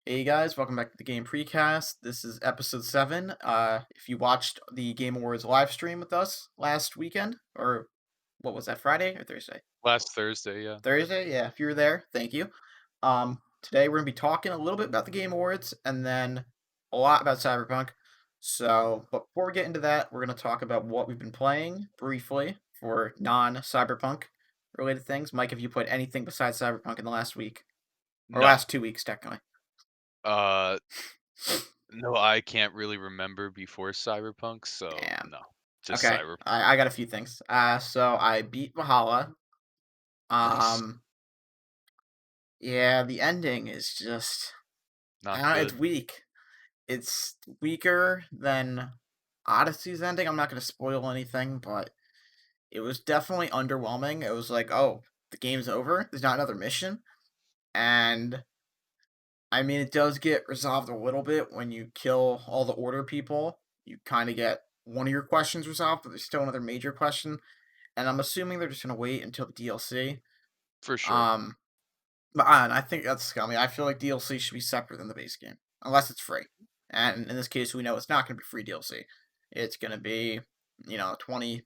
Hey guys, welcome back to the Game Precast. This is episode 7. If you watched the Game Awards live stream with us last weekend, or what was that, Friday or Thursday? Last Thursday, yeah. Thursday, yeah, if you were there, thank you. Today we're gonna be talking a little bit about the Game Awards and then a lot about Cyberpunk. But before we get into that, we're gonna talk about what we've been playing briefly for non-Cyberpunk related things. Mike, have you played anything besides Cyberpunk in the last week? Or No. last 2 weeks, technically? Uh, no, I can't really remember before Cyberpunk, so Damn. no. Just Okay, Cyberpunk. I got a few things. So I beat Valhalla. Nice. Um, yeah, the ending is just, I Not don't know, it's good. weak. It's weaker than Odyssey's ending. I'm not gonna spoil anything, but it was definitely underwhelming. It was like, oh, the game's over. There's not another mission, and I mean, it does get resolved a little bit when you kill all the Order people. You kind of get one of your questions resolved, but there's still another major question. And I'm assuming they're just gonna wait until the DLC. For sure. Um, but I think that's scummy. I feel like DLC should be separate than the base game, unless it's free. And in this case, we know it's not gonna be free DLC. It's gonna be, 20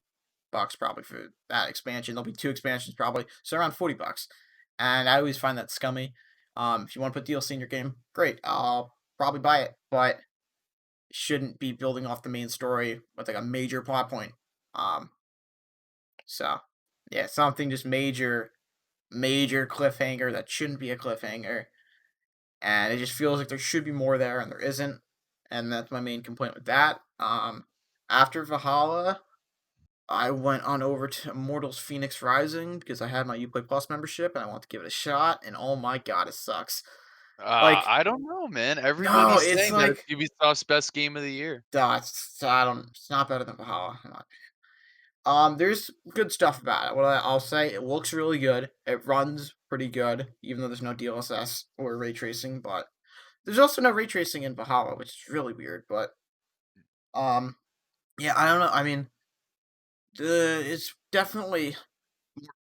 bucks probably for that expansion. There'll be 2 expansions probably, so around 40 bucks. And I always find that scummy. If you want to put DLC in your game, great. I'll probably buy it, but it shouldn't be building off the main story with like a major plot point. Um, so yeah, something just major cliffhanger that shouldn't be a cliffhanger, and it just feels like there should be more there, and there isn't, and that's my main complaint with that. After Valhalla, I went on over to Immortals Phoenix Rising because I had my Uplay Plus membership and I want to give it a shot, and oh my god, it sucks. Like, I don't know, man. no, Everybody's it's saying that like, it's Ubisoft's best game of the year. I don't, it's not better than Valhalla. There's good stuff about it. I'll say, it looks really good. It runs pretty good, even though there's no DLSS or ray tracing. But there's also no ray tracing in Valhalla, which is really weird. But um, yeah, I don't know. I mean, it's definitely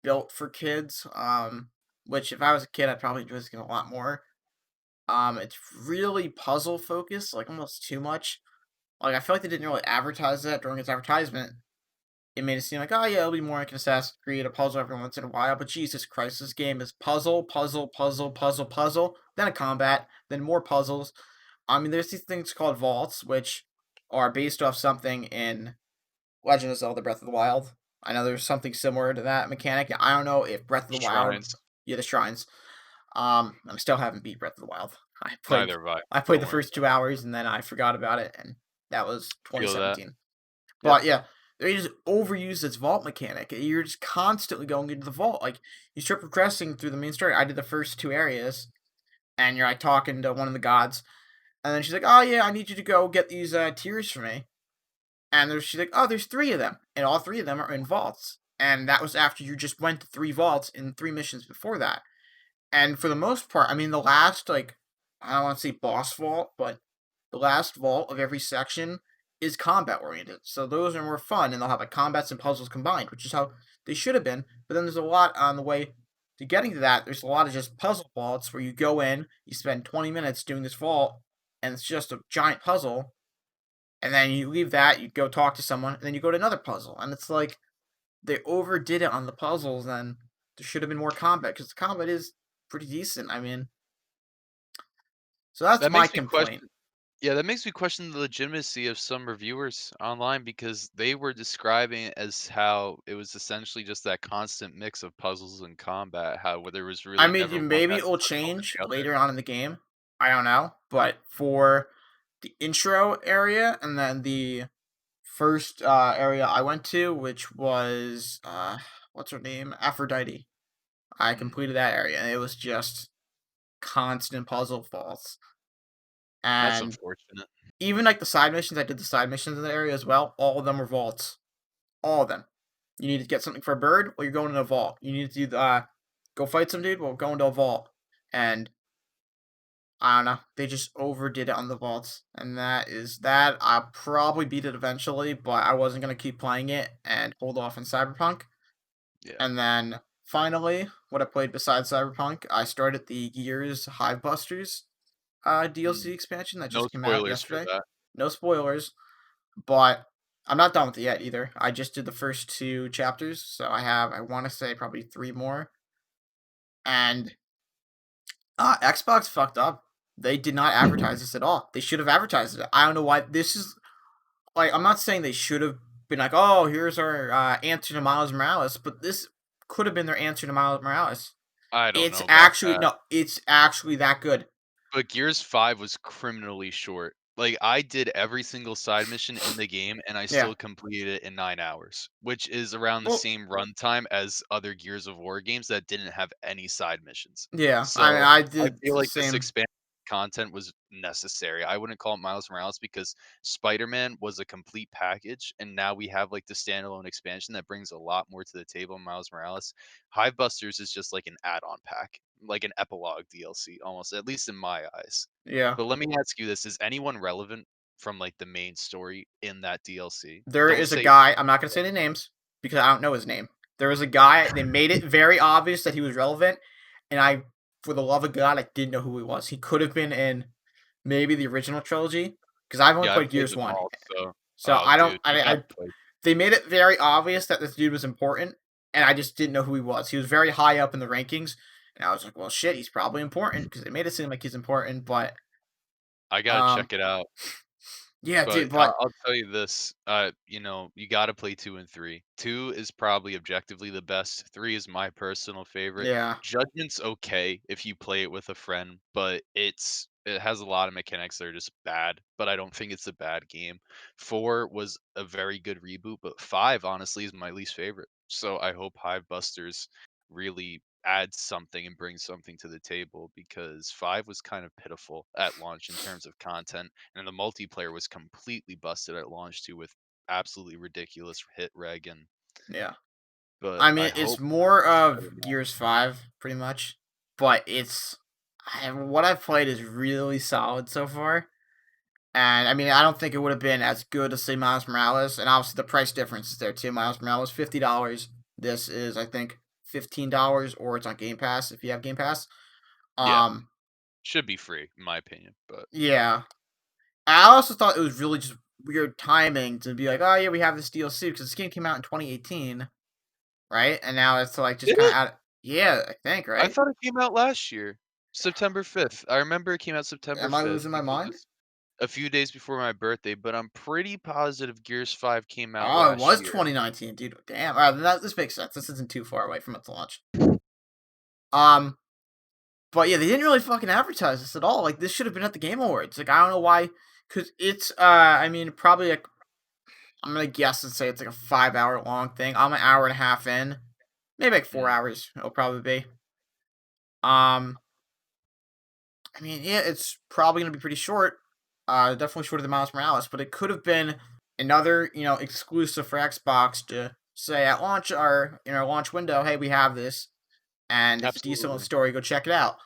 built for kids. Which if I was a kid, I'd probably enjoy this game a lot more. It's really puzzle focused, like almost too much. Like I feel like they didn't really advertise that during its advertisement. It made it seem like, oh yeah, it'll be more like an Assassin's Creed, a puzzle every once in a while. But Jesus Christ, this game is puzzle, puzzle, puzzle, puzzle, puzzle, then a combat, then more puzzles. I mean, there's these things called vaults, which are based off something in Legend of Zelda: Breath of the Wild. I know there's something similar to that mechanic. I don't know if Breath of the Wild, Shrines. yeah, the shrines. I still haven't beat Breath of the Wild. I played, Neither have I. I played Don't the worry first about 2 hours and then I forgot about it, and that was it. Feel that. 2017. Yep. But yeah, they just overused its vault mechanic. You're just constantly going into the vault. Like you start progressing through the main story. I did the first 2 areas, and you're like talking to one of the gods, and then she's like, "Oh yeah, I need you to go get these tears for me." And she's like, "Oh, there's 3 of them, and all 3 of them are in vaults." And that was after you just went to 3 vaults in 3 missions before that. And for the most part, I mean, the last like I don't want to say boss vault, but the last vault of every section is combat oriented. So those are more fun, and they'll have like combats and puzzles combined, which is how they should have been. But then there's a lot on the way to getting to that. There's a lot of just puzzle vaults where you go in, you spend 20 minutes doing this vault, and it's just a giant puzzle. And then you leave that, you go talk to someone, and then you go to another puzzle. And it's like they overdid it on the puzzles, and there should have been more combat because the combat is pretty decent. I mean, so that's That my makes me complaint. question Yeah, that makes me question the legitimacy of some reviewers online because they were describing it as how it was essentially just that constant mix of puzzles and combat, how there was I really mean, never one maybe that it will stood over change the other. later on in the game. I don't know, but for the intro area and then the first area I went to, which was what's her name, Aphrodite. I Mm, completed that area, and it was just constant puzzle faults. that's And unfortunate. even like the side missions, I did the side missions in the area as well. All of them were vaults. All of them. You need to get something for a bird, well, you're going in a vault. You need to do the go fight some dude, well, go into a vault. And I don't know. They just overdid it on the vaults, and that is that. I'll probably beat it eventually, but I wasn't gonna keep playing it and hold off in Cyberpunk. Yeah. And then finally, what I played besides Cyberpunk, I started the Gears Hive Busters. DLC Mm, expansion that no just came out spoilers for yesterday. that. No spoilers, but I'm not done with it yet either. I just did the first 2 chapters, so I wanna say probably 3 more, and, Xbox fucked up. They did not advertise this at all. They should have advertised it. I don't know why this is like, I'm not saying they should have been like, "Oh, here's our, answer to Miles Morales," but this could have been their answer to Miles Morales. I don't It's know about actually that. no, it's actually that good. But Gears 5 was criminally short. Like, I did every single side mission in the game, and I Yeah. still completed it in 9 hours, which is around the Well, same runtime as other Gears of War games that didn't have any side missions. yeah, I mean, So, I I did feel the like this same. expanded content was necessary. I wouldn't call it Miles Morales because Spider-Man was a complete package, and now we have, like, the standalone expansion that brings a lot more to the table in Miles Morales. Hivebusters is just like an add-on pack, like an epilogue DLC almost, at least in my eyes. Yeah. But let me ask you this, is anyone relevant from, like, the main story in that DLC? There Don't is a say guy, I'm not gonna say the names because I don't know his name. There was a guy, they made it very obvious that he was relevant, and I, for the love of God, I didn't know who he was. He could have been in maybe the original trilogy, because I've only yeah, I played played Gears them 1. all, so So oh, I don't dude, you gotta play. they made it very obvious that this dude was important, and I just didn't know who he was. He was very high up in the rankings, and I was like, "Well, shit, he's probably important," because they made it seem like he's important, but, I gotta um, check it out. yeah, But dude, but I'll tell you this, you gotta play 2 and 3. 2 is probably objectively the best, 3 is my personal favorite. yeah, Judgment's okay if you play it with a friend, but it has a lot of mechanics that are just bad, but I don't think it's a bad game. 4 was a very good reboot, but 5 honestly is my least favorite. So I hope Hivebusters really adds something and brings something to the table because 5 was kind of pitiful at launch in terms of content, and the multiplayer was completely busted at launch too with absolutely ridiculous hit reg and yeah. but I I mean, it's hope more it's better of now. Gears 5, pretty much, but what I've played is really solid so far. And I mean, I don't think it would have been as good as say Miles Morales, and obviously the price difference is there too. Miles Morales $50. This is I think $15, or it's on Game Pass if you have Game Pass. Yeah, Um, should be free in my opinion, but yeah. I also thought it was really just weird timing to be like, oh yeah, we have this DLC because this game came out in 2018, right? And now it's like just did kind of it? out. Yeah, I think I right. thought it came out last year, September 5th. I remember it came out September Am I 5th losing my because mind? it's a few days before my birthday, but I'm pretty positive Gears 5 came out Oh, it last was year. 2019, dude. Damn. All right, then this makes sense. This isn't too far away from its launch. Um, but yeah, they didn't really fucking advertise this at all. Like this should have been at the Game Awards. Like I don't know why, because it's I mean probably like I'm gonna guess and say it's like a 5 hour long thing. I'm an hour and a half in, maybe like four Mm. hours. It'll probably be. Um, I mean yeah, it's probably gonna be pretty short. Definitely shorter than Miles Morales, but it could have been another exclusive for Xbox to say at launch or in our launch window, hey, we have this, and it's a decent Absolutely. story. Go check it out.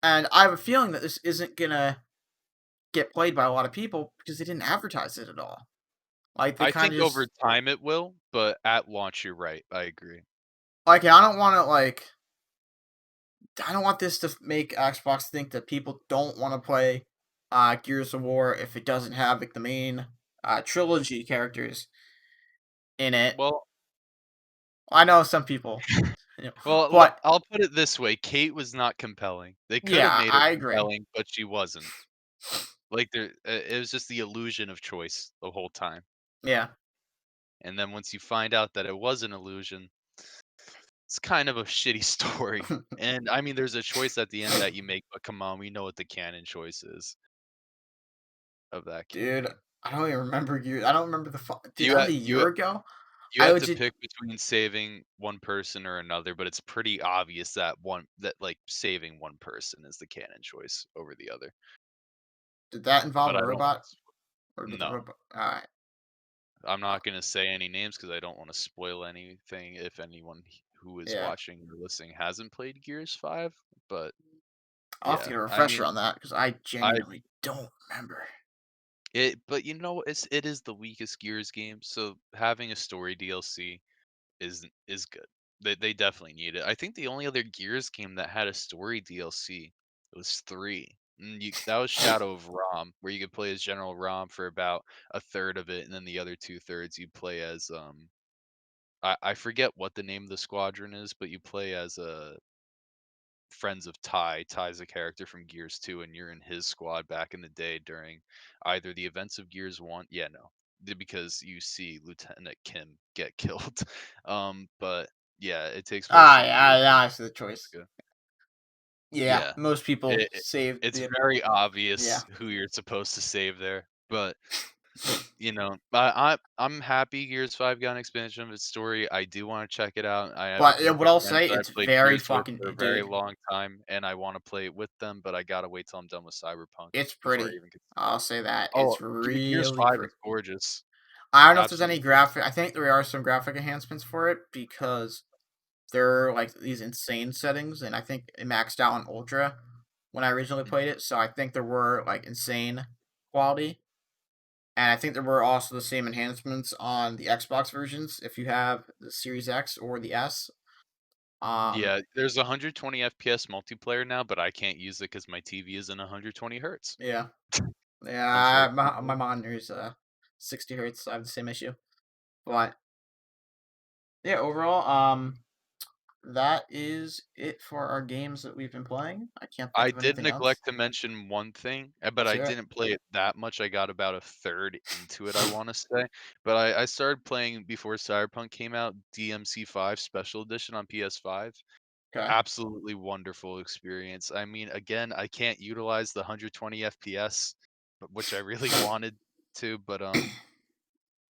And I have a feeling that this isn't gonna get played by a lot of people because they didn't advertise it at all. Like they I kind think of over just time it will, but at launch, you're right. I agree. like I don't want to I don't want this to make Xbox think that people don't want to play Gears of War if it doesn't have like the main trilogy characters in it. Well, I know some people, you know, well, but I'll put it this way: Kate was not compelling. They could have yeah, made her I agree. compelling, but she wasn't. Like it was just the illusion of choice the whole time. Yeah, And then once you find out that it was an illusion, it's kind of a shitty story. And I mean, there's a choice at the end that you make, but come on, we know what the canon choice is of that game. dude. I don't even remember you. I don't remember dude. You That was ha- a you year ago. you I have to legit pick between saving one person or another, but it's pretty obvious that like saving one person is the canon choice over the other. did that involve But a I don't want robot to. or did the No, robot? All right. I'm not gonna say any names because I don't want to spoil anything if anyone who is Yeah. watching or listening hasn't played Gears 5. But I'll have to yeah, get a I refresher mean, on that because I I genuinely don't remember. but it is the weakest Gears game, so having a story DLC is good. They definitely need it. I think the only other Gears game that had a story DLC was 3. That was Shadow of Rom, where you could play as General Rom for about a third of it, and then the other 2/3 you play as I forget what the name of the squadron is, but you play as friends of Ty. Ty's a character from Gears 2, and you're in his squad back in the day during either the events of Gears 1. Yeah, no, because you see Lieutenant Kim get killed. But yeah, it takes place Ah, in yeah, Gears yeah, 1. I see the choice. Yeah, Yeah, most people save it's the very yeah. obvious who you're supposed to save there, but I'm happy Gears 5 got an expansion of its story. I do want to check it out. I have a But, yeah, group what of I'll friends say, that I it's played very Gears with fucking for a very dude, long time, and I want to play it with them, but I gotta wait till I'm done with Cyberpunk it's before I pretty. even consider I'll it. say that. Oh, It's Gears really 5 pretty. is gorgeous. I don't know if there's any Absolutely gorgeous. graphic I think there are some graphic enhancements for it because there are, like, these insane settings, and I think it maxed out on Ultra when I originally Mhm. played it, so I think there were, like, insane quality, and I think there were also the same enhancements on the Xbox versions if you have the Series X or the S. Um, Yeah, there's 120 FPS multiplayer now, but I can't use it because my TV isn't 120 hertz, yeah. Yeah, my unfortunately. monitor is, 60 hertz, so I have the same issue. But, yeah, overall, that is it for our games that we've been playing. I can't think I of did anything else. neglect to mention one thing, but Let's I hear it. didn't play it that much. I got about a third into it, I want to say. But I started playing before Cyberpunk came out, DMC5 Special Edition on PS5. Okay. Absolutely wonderful experience. I mean, again, I can't utilize the 120 FPS, which I really wanted to, but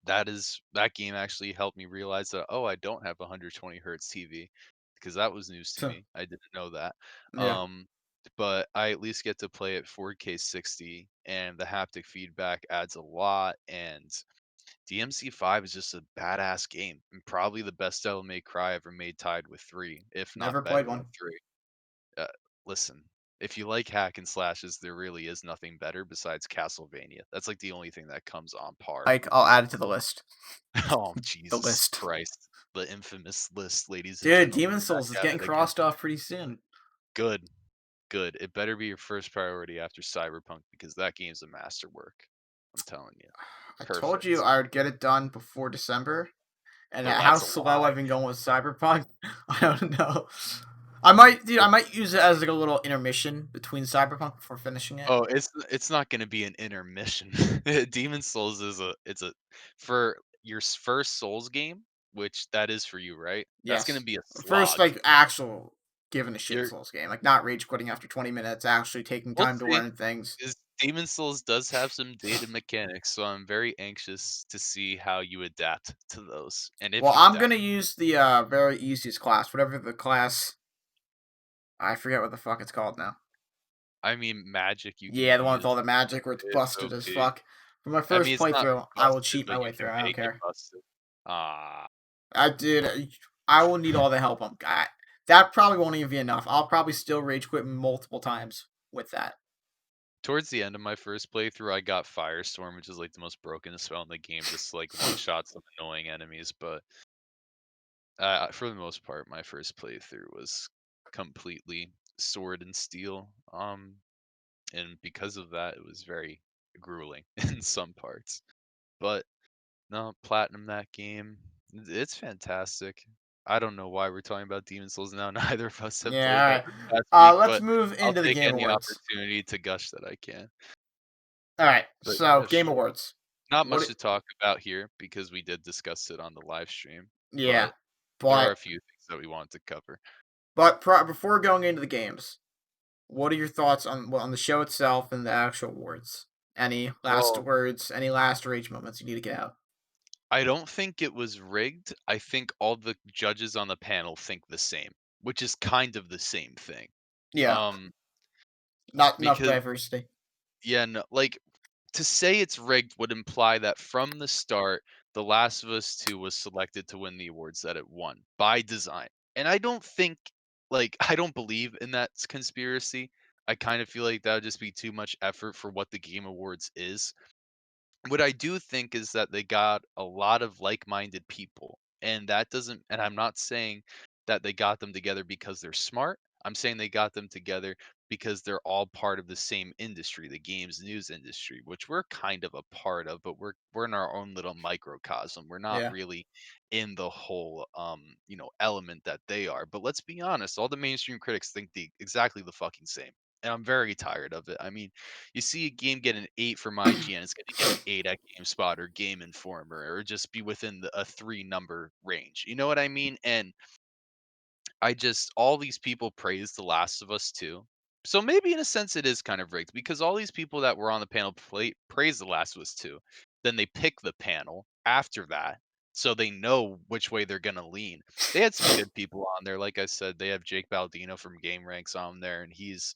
that game actually helped me realize that, oh, I don't have a 120 hertz TV because that was news to So, me. I didn't know that. yeah, Um, but I at least get to play it 4K 60, and the haptic feedback adds a lot. And DMC5 is just a badass game, and probably the best Devil May Cry ever made, tied with three, if not never played better than one. three. Uh, Listen, if you like hack and slashes, there really is nothing better besides Castlevania. That's like the only thing that comes on par. Like, I'll add it to the list. Oh, The Jesus list. Christ. The infamous list, ladies and Dude, gentlemen, Demon back Souls is at getting it again. crossed off pretty soon. Good, good. It better be your first priority after Cyberpunk because that game's a masterwork. I'm telling you. I told you Perfect. I would get it done before December, and Oh, at how that's a slow lie. I've been going with Cyberpunk, I don't know. I might, dude. I might use it as like a little intermission between Cyberpunk before finishing it. Oh, it's not gonna be an intermission. Demon Souls is for your first Souls game, which that is for you, right? That's gonna Yes, be a first slog. like actual giving a shit You're Souls game, like not rage quitting after 20 minutes, actually taking We'll time to see. learn things. 'Cause Demon Souls does have some dated mechanics, so I'm very anxious to see how you adapt to those, and if Well, you I'm adapt. gonna use the very easiest class, whatever the class. I forget what the fuck it's called now. I mean, magic you can Yeah, the one with all use the magic where it's is busted as OP. fuck. For my I mean, first it's not playthrough, I will busted, cheat my but you way can through. I don't make it care. busted. Ah. I did. I will need all the help I'm got. That probably won't even be enough. I'll probably still rage quit multiple times with that. Towards the end of my first playthrough, I got Firestorm, which is, like, the most broken spell in the game, just, like, one-shot some annoying enemies, but, for the most part, my first playthrough was completely sword and steel, and because of that, it was very grueling in some parts. But no, platinum that game. It's fantastic. I don't know why we're talking about Demon Souls now. Neither of us have played that Yeah. this past week, Let's but move I'll into the take Game any Awards. opportunity to gush that I can. All right. But So yeah, Game sure. Awards. Not What? much to talk about here because we did discuss it on the live stream, Yeah. but there are But a few things that we wanted to cover. before going into the games, what are your thoughts on the show itself and the actual awards? Any last Well, words? Any last rage moments you need to get out? I don't think it was rigged. I think all the judges on the panel think the same, which is kind of the same thing. Yeah. Um, Not enough because diversity. yeah, no, like to say it's rigged would imply that from the start, The Last of Us 2 was selected to win the awards that it won by design. And I don't think, I don't believe in that conspiracy. I kind of feel like that would just be too much effort for what the Game Awards is. What I do think is that they got a lot of like-minded people. And that doesn't, and I'm not saying that they got them together because they're smart. I'm saying they got them together because they're all part of the same industry, the games news industry, which we're kind of a part of, but we're in our own little microcosm. We're not Yeah. really in the whole element that they are. But let's be honest, all the mainstream critics think exactly the fucking same. And I'm very tired of it. I mean, you see a game get an 8 from IGN, it's gonna get an 8 at GameSpot or Game Informer, or just be within a 3 number range. You know what I mean? And I just all these people praise The Last of Us too. So maybe in a sense it is kind of rigged because all these people that were on the panel praise The Last of Us 2. Then they pick the panel after that. So they know which way they're gonna lean. They had some good people on there. Like I said, they have Jake Baldino from Game Ranks on there, and he's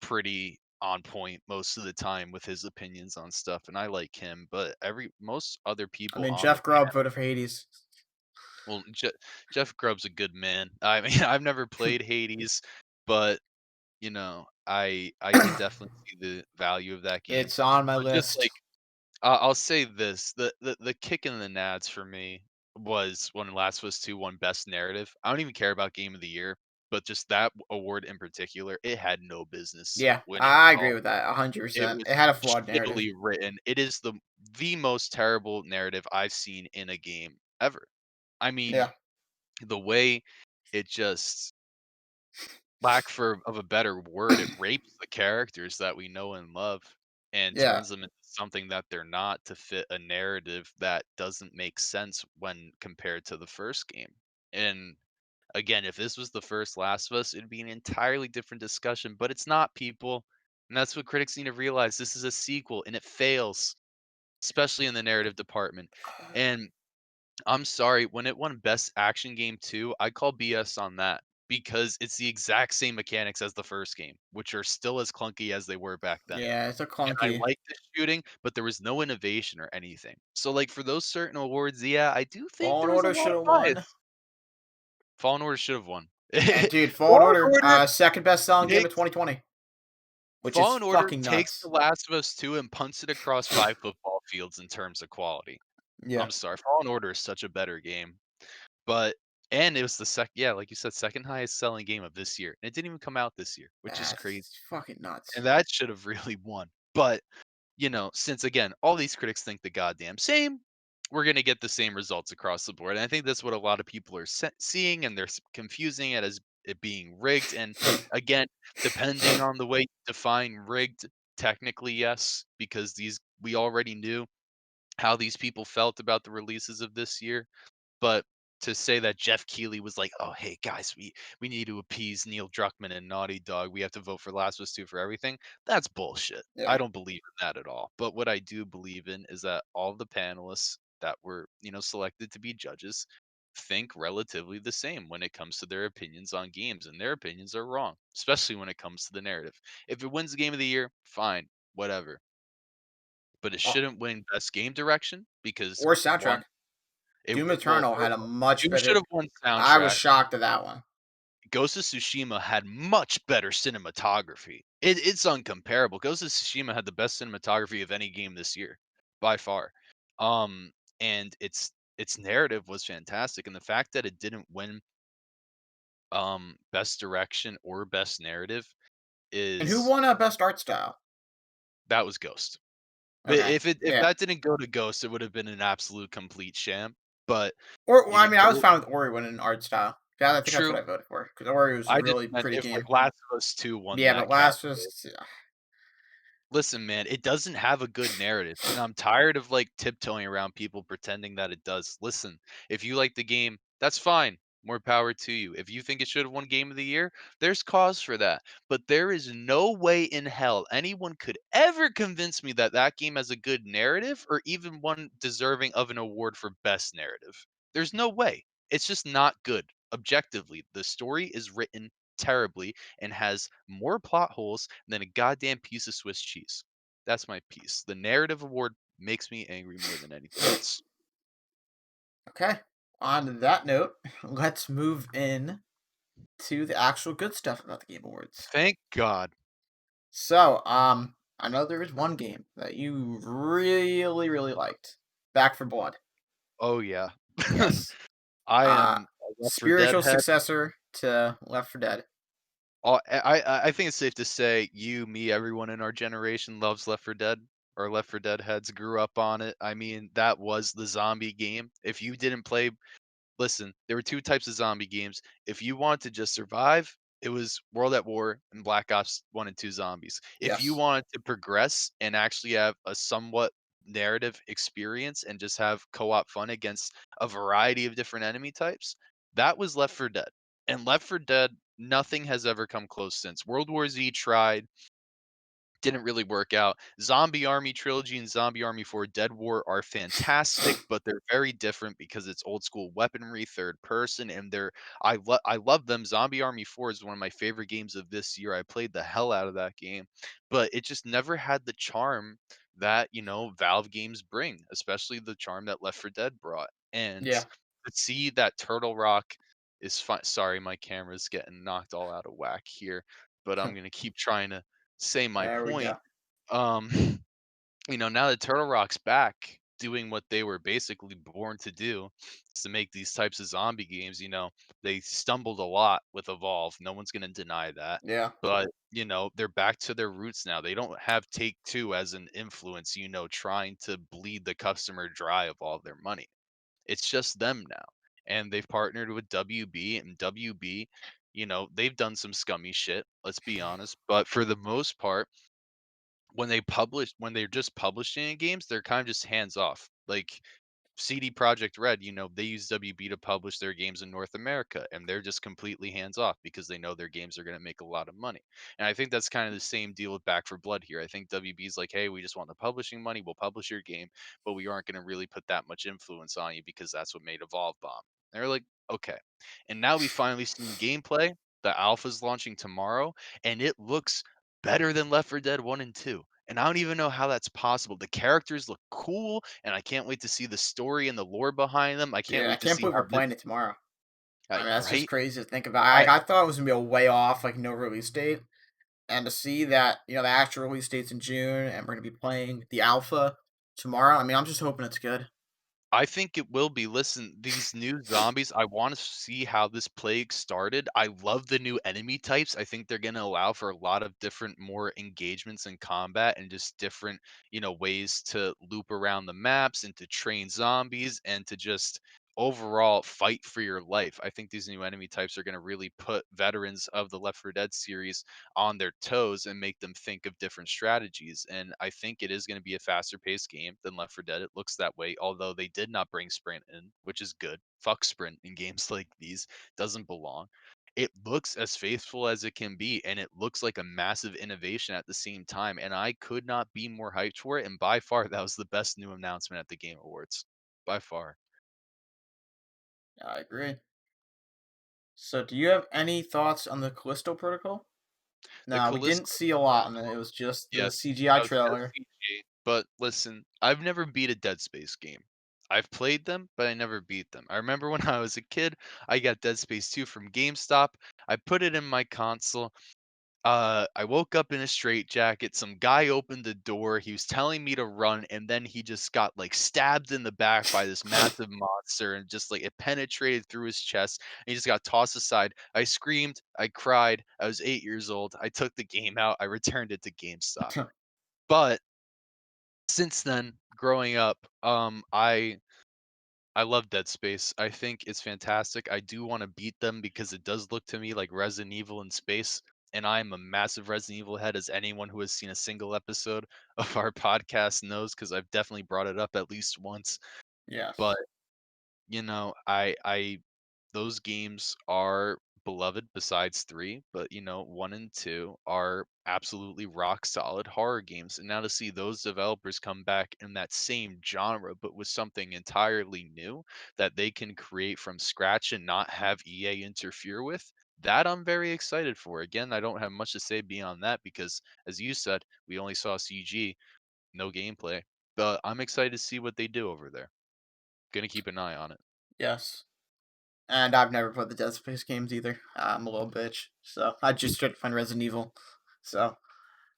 pretty on point most of the time with his opinions on stuff, and I like him. But every most other I people mean, on the Jeff Grubb voted for Hades. well, Jeff Grubb's a good man. I mean, I've never played Hades, but I can definitely see the value of that game. It's on my But just list. like I'll say this, the kick in the nads for me was when Last of Us 2 won Best Narrative. I don't even care about Game of the Year, but just that award in particular, it had no business Yeah, winning I at agree all. with that It 100%. was It had a flawed narrative. shittily written. It is the most terrible narrative I've seen in a game ever. I mean, Yeah, the way it just lack for of a better word, it rapes the characters that we know and love and yeah. turns them into something that they're not to fit a narrative that doesn't make sense when compared to the first game. And again, if this was the first Last of Us, it'd be an entirely different discussion, but it's not, people. And that's what critics need to realize. This is a sequel and it fails, especially in the narrative department. And I'm sorry, when it won Best Action Game 2, I call BS on that because it's the exact same mechanics as the first game, which are still as clunky as they were back then. Yeah, it's a And I clunky. like the shooting, but there was no innovation or anything. So, like, for those certain awards, yeah, I do think Fallen there was a Order lot should of have won. bias. Fallen Order should have won. And dude, Fallen Fallen Order, Order second best selling game of takes 2020, which is Fallen Order fucking takes The nuts. Last of Us 2 and punts it across 5 football fields in terms of quality. Yeah. I'm sorry, Fallen Order is such a better game. But and it was the yeah, like you said, second highest selling game of this year, and it didn't even come out this year, which is crazy, That's fucking nuts. and that should have really won. But, since again, all these critics think the goddamn same, we're gonna get the same results across the board, and I think that's what a lot of people are seeing, and they're confusing it as it being rigged, and again, depending on the way you define rigged, technically, yes, because these we already knew how these people felt about the releases of this year, but to say that Jeff Keighley was like, "Oh, hey guys, we need to appease Neil Druckmann and Naughty Dog. We have to vote for Last of Us 2 for everything." That's bullshit. I Yeah. don't believe in that at all. But what I do believe in is that all the panelists that were, selected to be judges think relatively the same when it comes to their opinions on games, and their opinions are wrong, especially when it comes to the narrative. If it wins the game of the year, fine, whatever. But it Uh, shouldn't win best game direction because or one, soundtrack. Doom well, Eternal had a much Doom should better. have won I was soundtrack. shocked at that one. Ghost of Tsushima had much better cinematography. It's uncomparable. Ghost of Tsushima had the best cinematography of any game this year, by far. Um, and its narrative was fantastic, and the fact that it didn't win best direction or best narrative And who is won best art style? that was Ghost. But Okay. if Yeah. that didn't go to Ghost, it would have been an absolute complete sham. But Or well, you I know, mean, I was fine with Ori winning art style. Yeah, I think that's what true. I voted for because Ori was a I just really meant pretty if game. like Last of Us 2 won Yeah, that but Last category. was Listen, man, it doesn't have a good narrative, and I'm tired of like tiptoeing around people pretending that it does. Listen, if you like the game, that's fine. More power to you. If you think it should have won Game of the Year, there's cause for that. But there is no way in hell anyone could ever convince me that that game has a good narrative or even one deserving of an award for best narrative. There's no way. It's just not good. Objectively, the story is written terribly and has more plot holes than a goddamn piece of Swiss cheese. That's my piece. The narrative award makes me angry more than anything else. okay. On that note, let's move in to the actual good stuff about the Game Awards. Thank God. So, I know there is one game that you really, really liked. Back for Blood. Oh yeah. Yes. I am a Left 4 Dead Spiritual head. successor to Left 4 Dead. I think it's safe to say you, me, everyone in our generation loves Left 4 Dead. Our Left 4 Dead heads grew up on it. I mean, that was the zombie game. If you didn't play Listen, there were 2 types of zombie games. If you want to just survive, it was World at War and Black Ops 1 and 2 Zombies. If you Yes. wanted to progress and actually have a somewhat narrative experience and just have co-op fun against a variety of different enemy types, that was Left 4 Dead. And Left 4 Dead, nothing has ever come close since. World War Z tried, didn't really work out. Zombie Army Trilogy and Zombie Army 4 Dead War are fantastic, but they're very different because it's old school weaponry, third person, and I love them. Zombie Army 4 is one of my favorite games of this year. I played the hell out of that game, but it just never had the charm that, Valve games bring, especially the charm that Left 4 Dead brought. And Yeah. to see that Turtle Rock is fine. Sorry, my camera's getting knocked all out of whack here, but I'm gonna keep trying to say my There we point. go. Um, now that Turtle Rock's back doing what they were basically born to do, is to make these types of zombie games. They stumbled a lot with Evolve. No one's gonna deny that. Yeah. But, they're back to their roots now. They don't have Take Two as an influence, trying to bleed the customer dry of all their money. It's just them now. And they've partnered with WB, and WB, they've done some scummy shit, let's be honest. But for the most part, when they're just publishing games, they're kind of just hands off. Like CD Project Red, they use WB to publish their games in North America, and they're just completely hands off because they know their games are going to make a lot of money. And I think that's kind of the same deal with Back for Blood here. I think WB's like, hey, we just want the publishing money, we'll publish your game, but we aren't going to really put that much influence on you because that's what made Evolve bomb. And they're like, okay. And now we finally seen gameplay. The alpha's launching tomorrow, and it looks better than Left 4 Dead 1 and 2. And I don't even know how that's possible. The characters look cool, and I can't wait to see the story and the lore behind them. I can't Yeah, I wait to can't see believe how we're this playing it tomorrow. I mean, that's just right? crazy to think about. I I thought it was gonna be a way off, like no release date, and to see that the actual release date's in June, and we're gonna be playing the alpha tomorrow. I mean, I'm just hoping it's good. I think it will be. Listen, these new zombies, I want to see how this plague started. I love the new enemy types. I think they're going to allow for a lot of different, more engagements in combat and just different, ways to loop around the maps and to train zombies and to just overall fight for your life. I think these new enemy types are going to really put veterans of the Left 4 Dead series on their toes and make them think of different strategies. And I think it is going to be a faster paced game than Left 4 Dead. It looks that way, although they did not bring sprint in, which is good. Fuck sprint in games like these. Doesn't belong. It looks as faithful as it can be, and it looks like a massive innovation at the same time. And I could not be more hyped for it. And by far, that was the best new announcement at the Game Awards. By far. I agree. So, do you have any thoughts on the Callisto Protocol? The No, we didn't Callisto see a lot on it. It was just the Yes, CGI that was just trailer. CG, but listen, I've never beat a Dead Space game. I've played them, but I never beat them. I remember when I was a kid, I got Dead Space 2 from GameStop. I put it in my console. I woke up in a straitjacket. Some guy opened the door. He was telling me to run, and then he just got like stabbed in the back by this massive monster, and just like it penetrated through his chest. And he just got tossed aside. I screamed. I cried. I was 8 years old. I took the game out. I returned it to GameStop. But since then, growing up, I love Dead Space. I think it's fantastic. I do want to beat them because it does look to me like Resident Evil in space. And I'm a massive Resident Evil head, as anyone who has seen a single episode of our podcast knows, because I've definitely brought it up at least once. But Yes. I those games are beloved besides 3, but 1 and 2 are absolutely rock solid horror games. And now to see those developers come back in that same genre, but with something entirely new that they can create from scratch and not have EA interfere with, that I'm very excited for. Again, I don't have much to say beyond that because, as you said, we only saw CG, no gameplay. But I'm excited to see what they do over there. Gonna keep an eye on it. Yes. And I've never played the Dead Space games either. I'm a little bitch, so I just tried to find Resident Evil. So,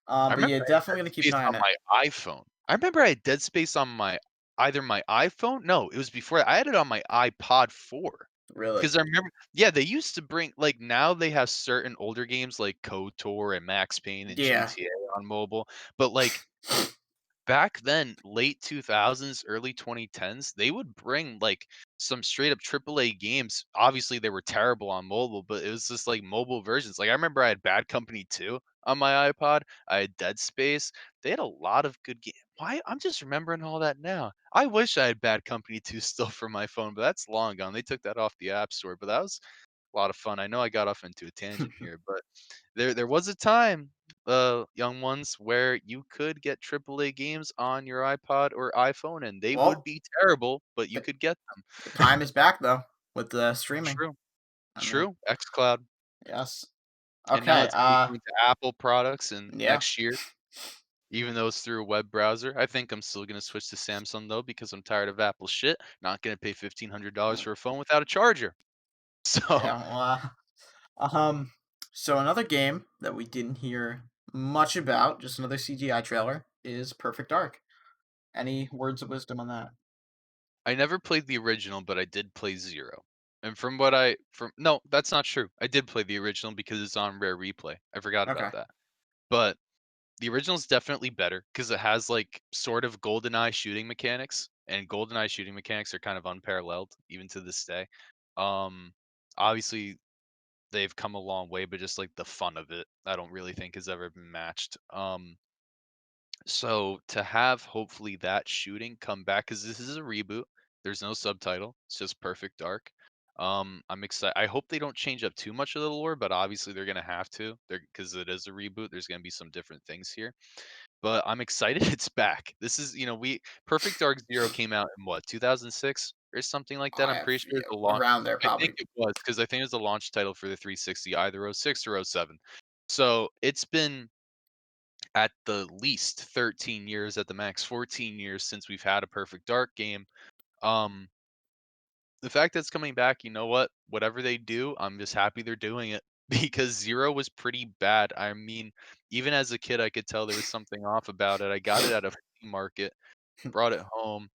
I but remember yeah, I had definitely Dead gonna keep an Space eye on on it. my iPhone. I remember I had Dead Space on my either my iPhone? No, it was before I had it on my iPod 4. Really? 'Cause I remember yeah, they used to bring like, now they have certain older games like KOTOR and Max Payne and Yeah. GTA on mobile, but, like, back then, late 2000s, early 2010s, they would bring, like, some straight up AAA games. Obviously, they were terrible on mobile, but it was just, like, mobile versions. Like, I remember I had Bad Company 2 on my iPod. I had Dead Space. They had a lot of good games. Why I'm just remembering all that now. I wish I had Bad Company 2 still for my phone, but that's long gone. They took that off the App Store, but that was a lot of fun. I know I got off into a tangent here, but there was a time, young ones, where you could get AAA games on your iPod or iPhone, and they would Well, be terrible, but you the could get them. the time is back though with the streaming. True, I mean, true, xCloud, yes. and now Okay. it's gonna be coming to Apple products in Yeah. next year, even though it's through a web browser. I think I'm still gonna switch to Samsung though because I'm tired of Apple shit. Not gonna pay $1,500 for a phone without a charger. So, Yeah. Well, so another game that we didn't hear much about, just another CGI trailer, is Perfect Dark. Any words of wisdom on that? I never played the original, but I did play 0. And from what I from no, that's not true. I did play the original because it's on Rare Replay. I forgot about Okay. that. But the original's definitely better because it has, like, sort of GoldenEye shooting mechanics, and GoldenEye shooting mechanics are kind of unparalleled even to this day. Um, Obviously, they've come a long way, but just, like, the fun of it, I don't really think has ever been matched. So to have hopefully that shooting come back because this is a reboot. There's no subtitle. It's just Perfect Dark. I'm excited. I hope they don't change up too much of the lore, but obviously they're gonna have to. They're because it is a reboot. There's gonna be some different things here. But I'm excited it's back. This is, we Perfect Dark Zero came out in what, 2006 or something like that. I I'm have pretty sure it's yeah, a launch. around there I think probably. it was because I think it was the launch title for the 360, either '06 or '07. So it's been at the least 13 years, at the max 14 years since we've had a Perfect Dark game. Um, the fact that it's coming back, you know what? Whatever they do, I'm just happy they're doing it because Zero was pretty bad. I mean, even as a kid, I could tell there was something off about it. I got it at a flea market, brought it home,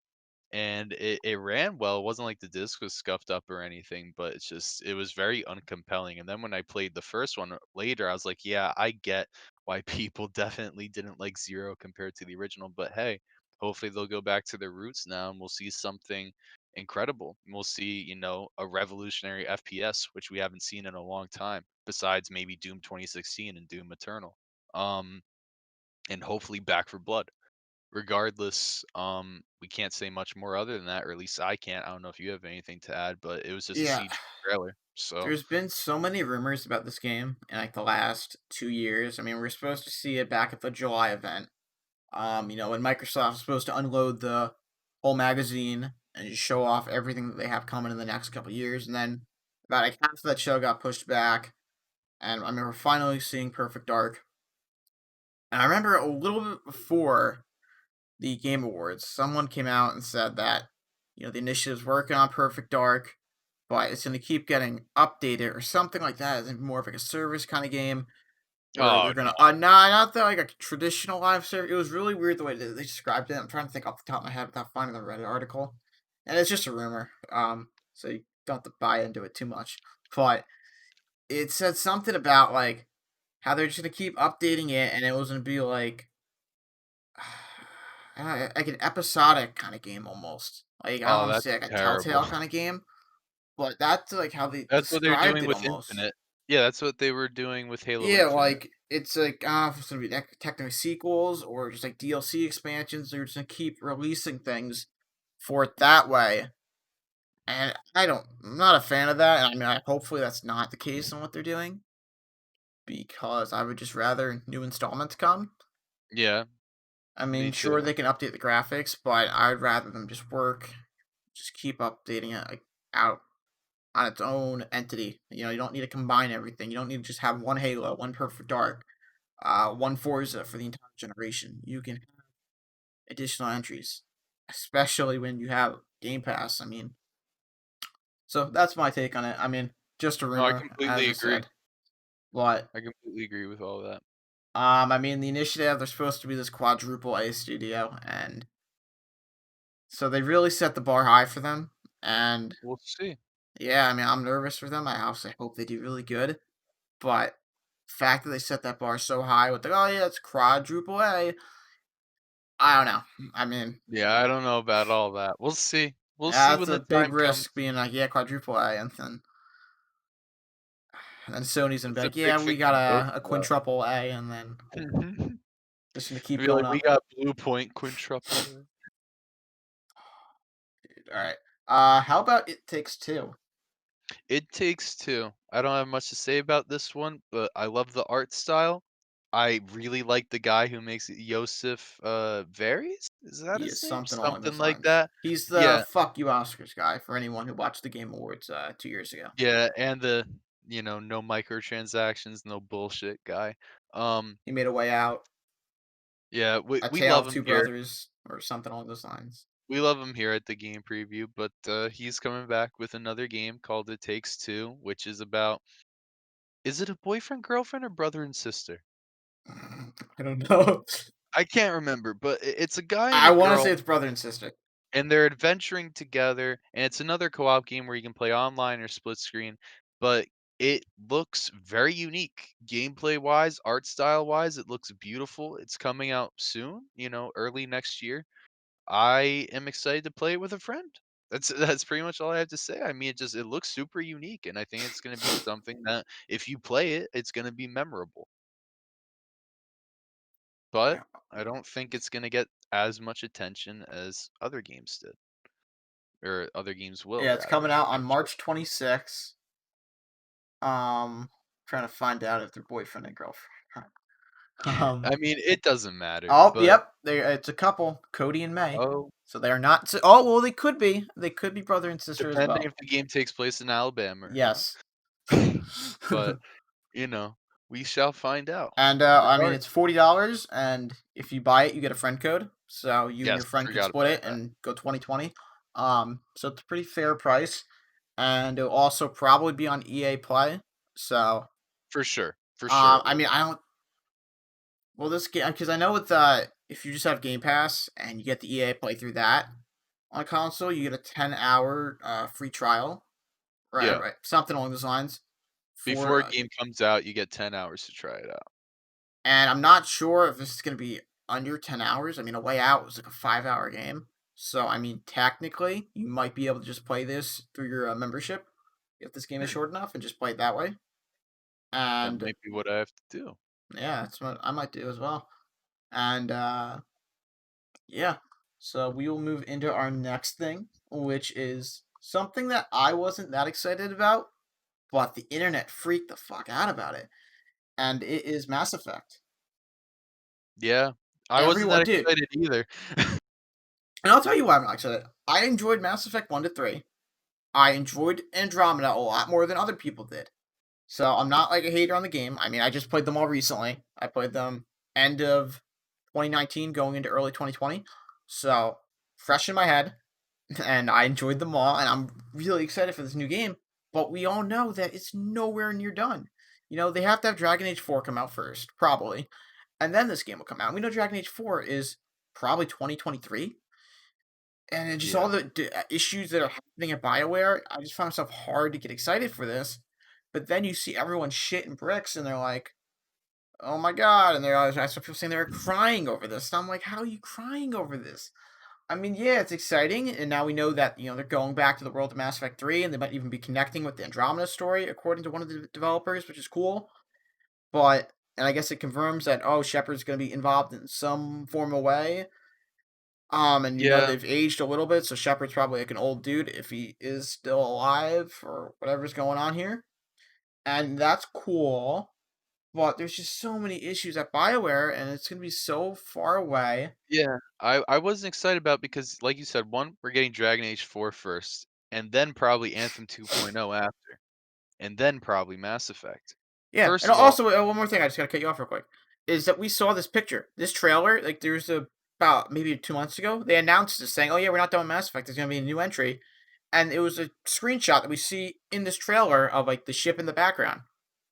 and it ran well. It wasn't like the disc was scuffed up or anything, but it was very uncompelling. And then when I played the first one later, I was like, yeah, I get why people definitely didn't like Zero compared to the original. But hey, hopefully they'll go back to their roots now and we'll see something incredible. And we'll see, a revolutionary FPS, which we haven't seen in a long time, besides maybe Doom 2016 and Doom Eternal. Um, and hopefully Back for Blood. Regardless, we can't say much more other than that, or at least I can't. I don't know if you have anything to add, but it was just a Yeah. CG trailer. So, There's been so many rumors about this game in like the last 2 years. I mean, we're supposed to see it back at the July event. When Microsoft's supposed to unload the whole magazine and just show off everything that they have coming in the next couple years, and then about like half of that show got pushed back, and I mean we're finally seeing Perfect Dark. And I remember a little bit before the Game Awards, someone came out and said that the initiative's working on Perfect Dark, but it's going to keep getting updated or something like that. It's more of like a service kind of game where oh they're gonna no, not the like a traditional live service. It was really weird the way they described it. I'm trying to think off the top of my head without finding the Reddit article, and it's just a rumor. So you don't have to buy into it too much. But it said something about like how they're just gonna keep updating it, and it was gonna be like an episodic kind of game almost. Like I don't oh want to that's say like a terrible. Telltale kind of game, but that's like how they That's what they're described doing it with almost. Infinite. Yeah, that's what they were doing with Halo Yeah, Infinite. like it's like I don't know if it's gonna be technically sequels or just like DLC expansions. They're just gonna keep releasing things for it that way, and I'm not a fan of that. And I mean, hopefully that's not the case in what they're doing because I would just rather new installments come. Yeah, I me mean, too. sure they can update the graphics, but I'd rather them just work, just keep updating it like out on its own entity. You don't need to combine everything. You don't need to just have one Halo, one Perfect Dark, one Forza for the entire generation. You can have additional entries, especially when you have Game Pass. I mean, so that's my take on it. I mean, just a No, I rumor, as completely I agree. said. But I completely agree with all that. I mean, the initiative they're supposed to be this quadruple A studio, and so they really set the bar high for them. And We'll see. Yeah, I mean, I'm nervous for them. I obviously hope they do really good, but the fact that they set that bar so high with like, oh yeah, it's quadruple A. I don't know. I mean, Yeah, I don't know about all that. We'll see. We'll see that's when a the big time comes. risk being like, yeah, quadruple A, and then Sony's gonna be It's a like, big yeah, we thing got to boast a about. quintuple A, and then just gonna keep Be going like, "We up. got Blue Point quintuple." All right. How about It Takes Two? It Takes Two. I don't have much to say about this one, but I love the art style. I really like the guy who makes it, Yosef, Varies? Is that He is his name? something along Something those like lines. that. He's the Yeah, fuck you Oscars guy for anyone who watched the Game Awards 2 years ago. yeah, and the, no microtransactions, no bullshit guy. Um, He made A Way Out, yeah, we A we Tale love of him Two here. Brothers, or something along those lines. We love him here at the game preview, but, he's coming back with another game called It Takes Two, which is about, is it a boyfriend, girlfriend, or brother and sister? I don't know. I can't remember, but it's a guy and I a want to say girl, it's brother and sister. and they're adventuring together, and it's another co-op game where you can play online or split screen, but it looks very unique gameplay-wise, art style-wise, it looks beautiful. It's coming out soon, early next year. I am excited to play it with a friend. That's pretty much all I have to say. I mean, it looks super unique, and I think it's gonna be something that if you play it, it's gonna be memorable. But Yeah, I don't think it's gonna get as much attention as other games did, or other games will yeah, it's rather coming in the out on future. March 26th. Trying to find out if they're boyfriend and girlfriend. um, I mean, it doesn't matter, oh, but yep, it's a couple, Cody and May. oh, So they are not. Oh, well, they could be. They could be brother and sister as depending well. if the game takes place in Alabama or not. Yes. But, you know, we shall find out. And I mean, Regard it's $40, and if you buy it, you get a friend code. So you and Yes, your friend could forgot split about it that. and go 2020. So it's a pretty fair price, and it'll also probably be on EA Play. So, For sure it I will mean, be. I don't. Well, this game because I know with if you just have Game Pass and you get the EA Play through that on console, you get a 10-hour free trial. Right, Yeah. right, something along those lines. For Before a game comes out, you get 10 hours to try it out. And I'm not sure if this is going to be under 10 hours. I mean, A Way Out was like a 5-hour game. So, I mean, technically, you might be able to just play this through your membership if this game is Hmm, short enough and just play it that way. that And might be what I have to do. yeah, that's what I might do as well. And yeah, so we will move into our next thing, which is something that I wasn't that excited about, but the internet freaked the fuck out about it. And it is Mass Effect. Yeah. I wasn't Everyone, that dude, excited either. and I'll tell you why I'm not excited. I enjoyed Mass Effect 1 to 3. I enjoyed Andromeda a lot more than other people did. So I'm not like a hater on the game. I mean, I just played them all recently. I played them end of 2019 going into early 2020. So fresh in my head, and I enjoyed them all, and I'm really excited for this new game. But we all know that it's nowhere near done. They have to have Dragon Age 4 come out first, probably, and then this game will come out. We know Dragon Age 4 is probably 2023, and then just all Yeah. the issues that are happening at BioWare, I just found myself hard to get excited for this. But then you see everyone shit and bricks, and they're like, "Oh my god!" And I saw people saying they're crying over this. And I'm like, "How are you crying over this?" I mean, yeah, it's exciting, and now we know that they're going back to the world of Mass Effect 3, and they might even be connecting with the Andromeda story, according to one of the developers, which is cool. And I guess it confirms that Shepard's going to be involved in some form of way. And Yeah. they've aged a little bit, so Shepard's probably like an old dude if he is still alive or whatever's going on here. And that's cool, but there's just so many issues at BioWare, and it's gonna be so far away. Yeah. I wasn't excited about because like you said, 1, we're getting Dragon Age 4 first, and then probably Anthem 2.0 after, and then probably Mass Effect. Yeah, First and of all, also one more thing, I just gotta cut you off real quick, is that we saw this picture, this trailer, like there's about maybe 2 months ago, they announced this saying, "Oh yeah, we're not done with Mass Effect. There's gonna be a new entry," and it was a screenshot that we see in this trailer of like the ship in the background.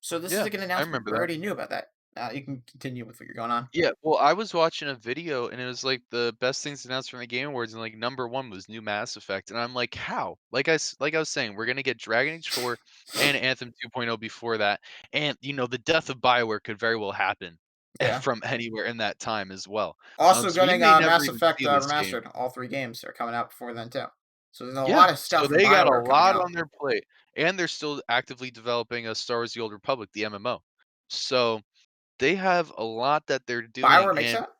So this is yeah, like an I announcement remember we that. already knew about that. You can continue with what you're going on. Yeah, well, I was watching a video and it was like the best things announced from the Game Awards, and like number one was new Mass Effect, and I'm like, how? Like I was saying, we're gonna get Dragon Age 4 and Anthem 2.0 before that, and the death of Bioware could very well happen Yeah. from anywhere in that time as well. Also So we getting may never Mass even Effect see this game. remastered. All three games are coming out before then too. So there's a Yeah, lot of so stuff from they got a Bioware coming lot out. on their plate, and they're still actively developing a Star Wars: The Old Republic, the MMO. So they have a lot that they're doing, Bioware makes and that?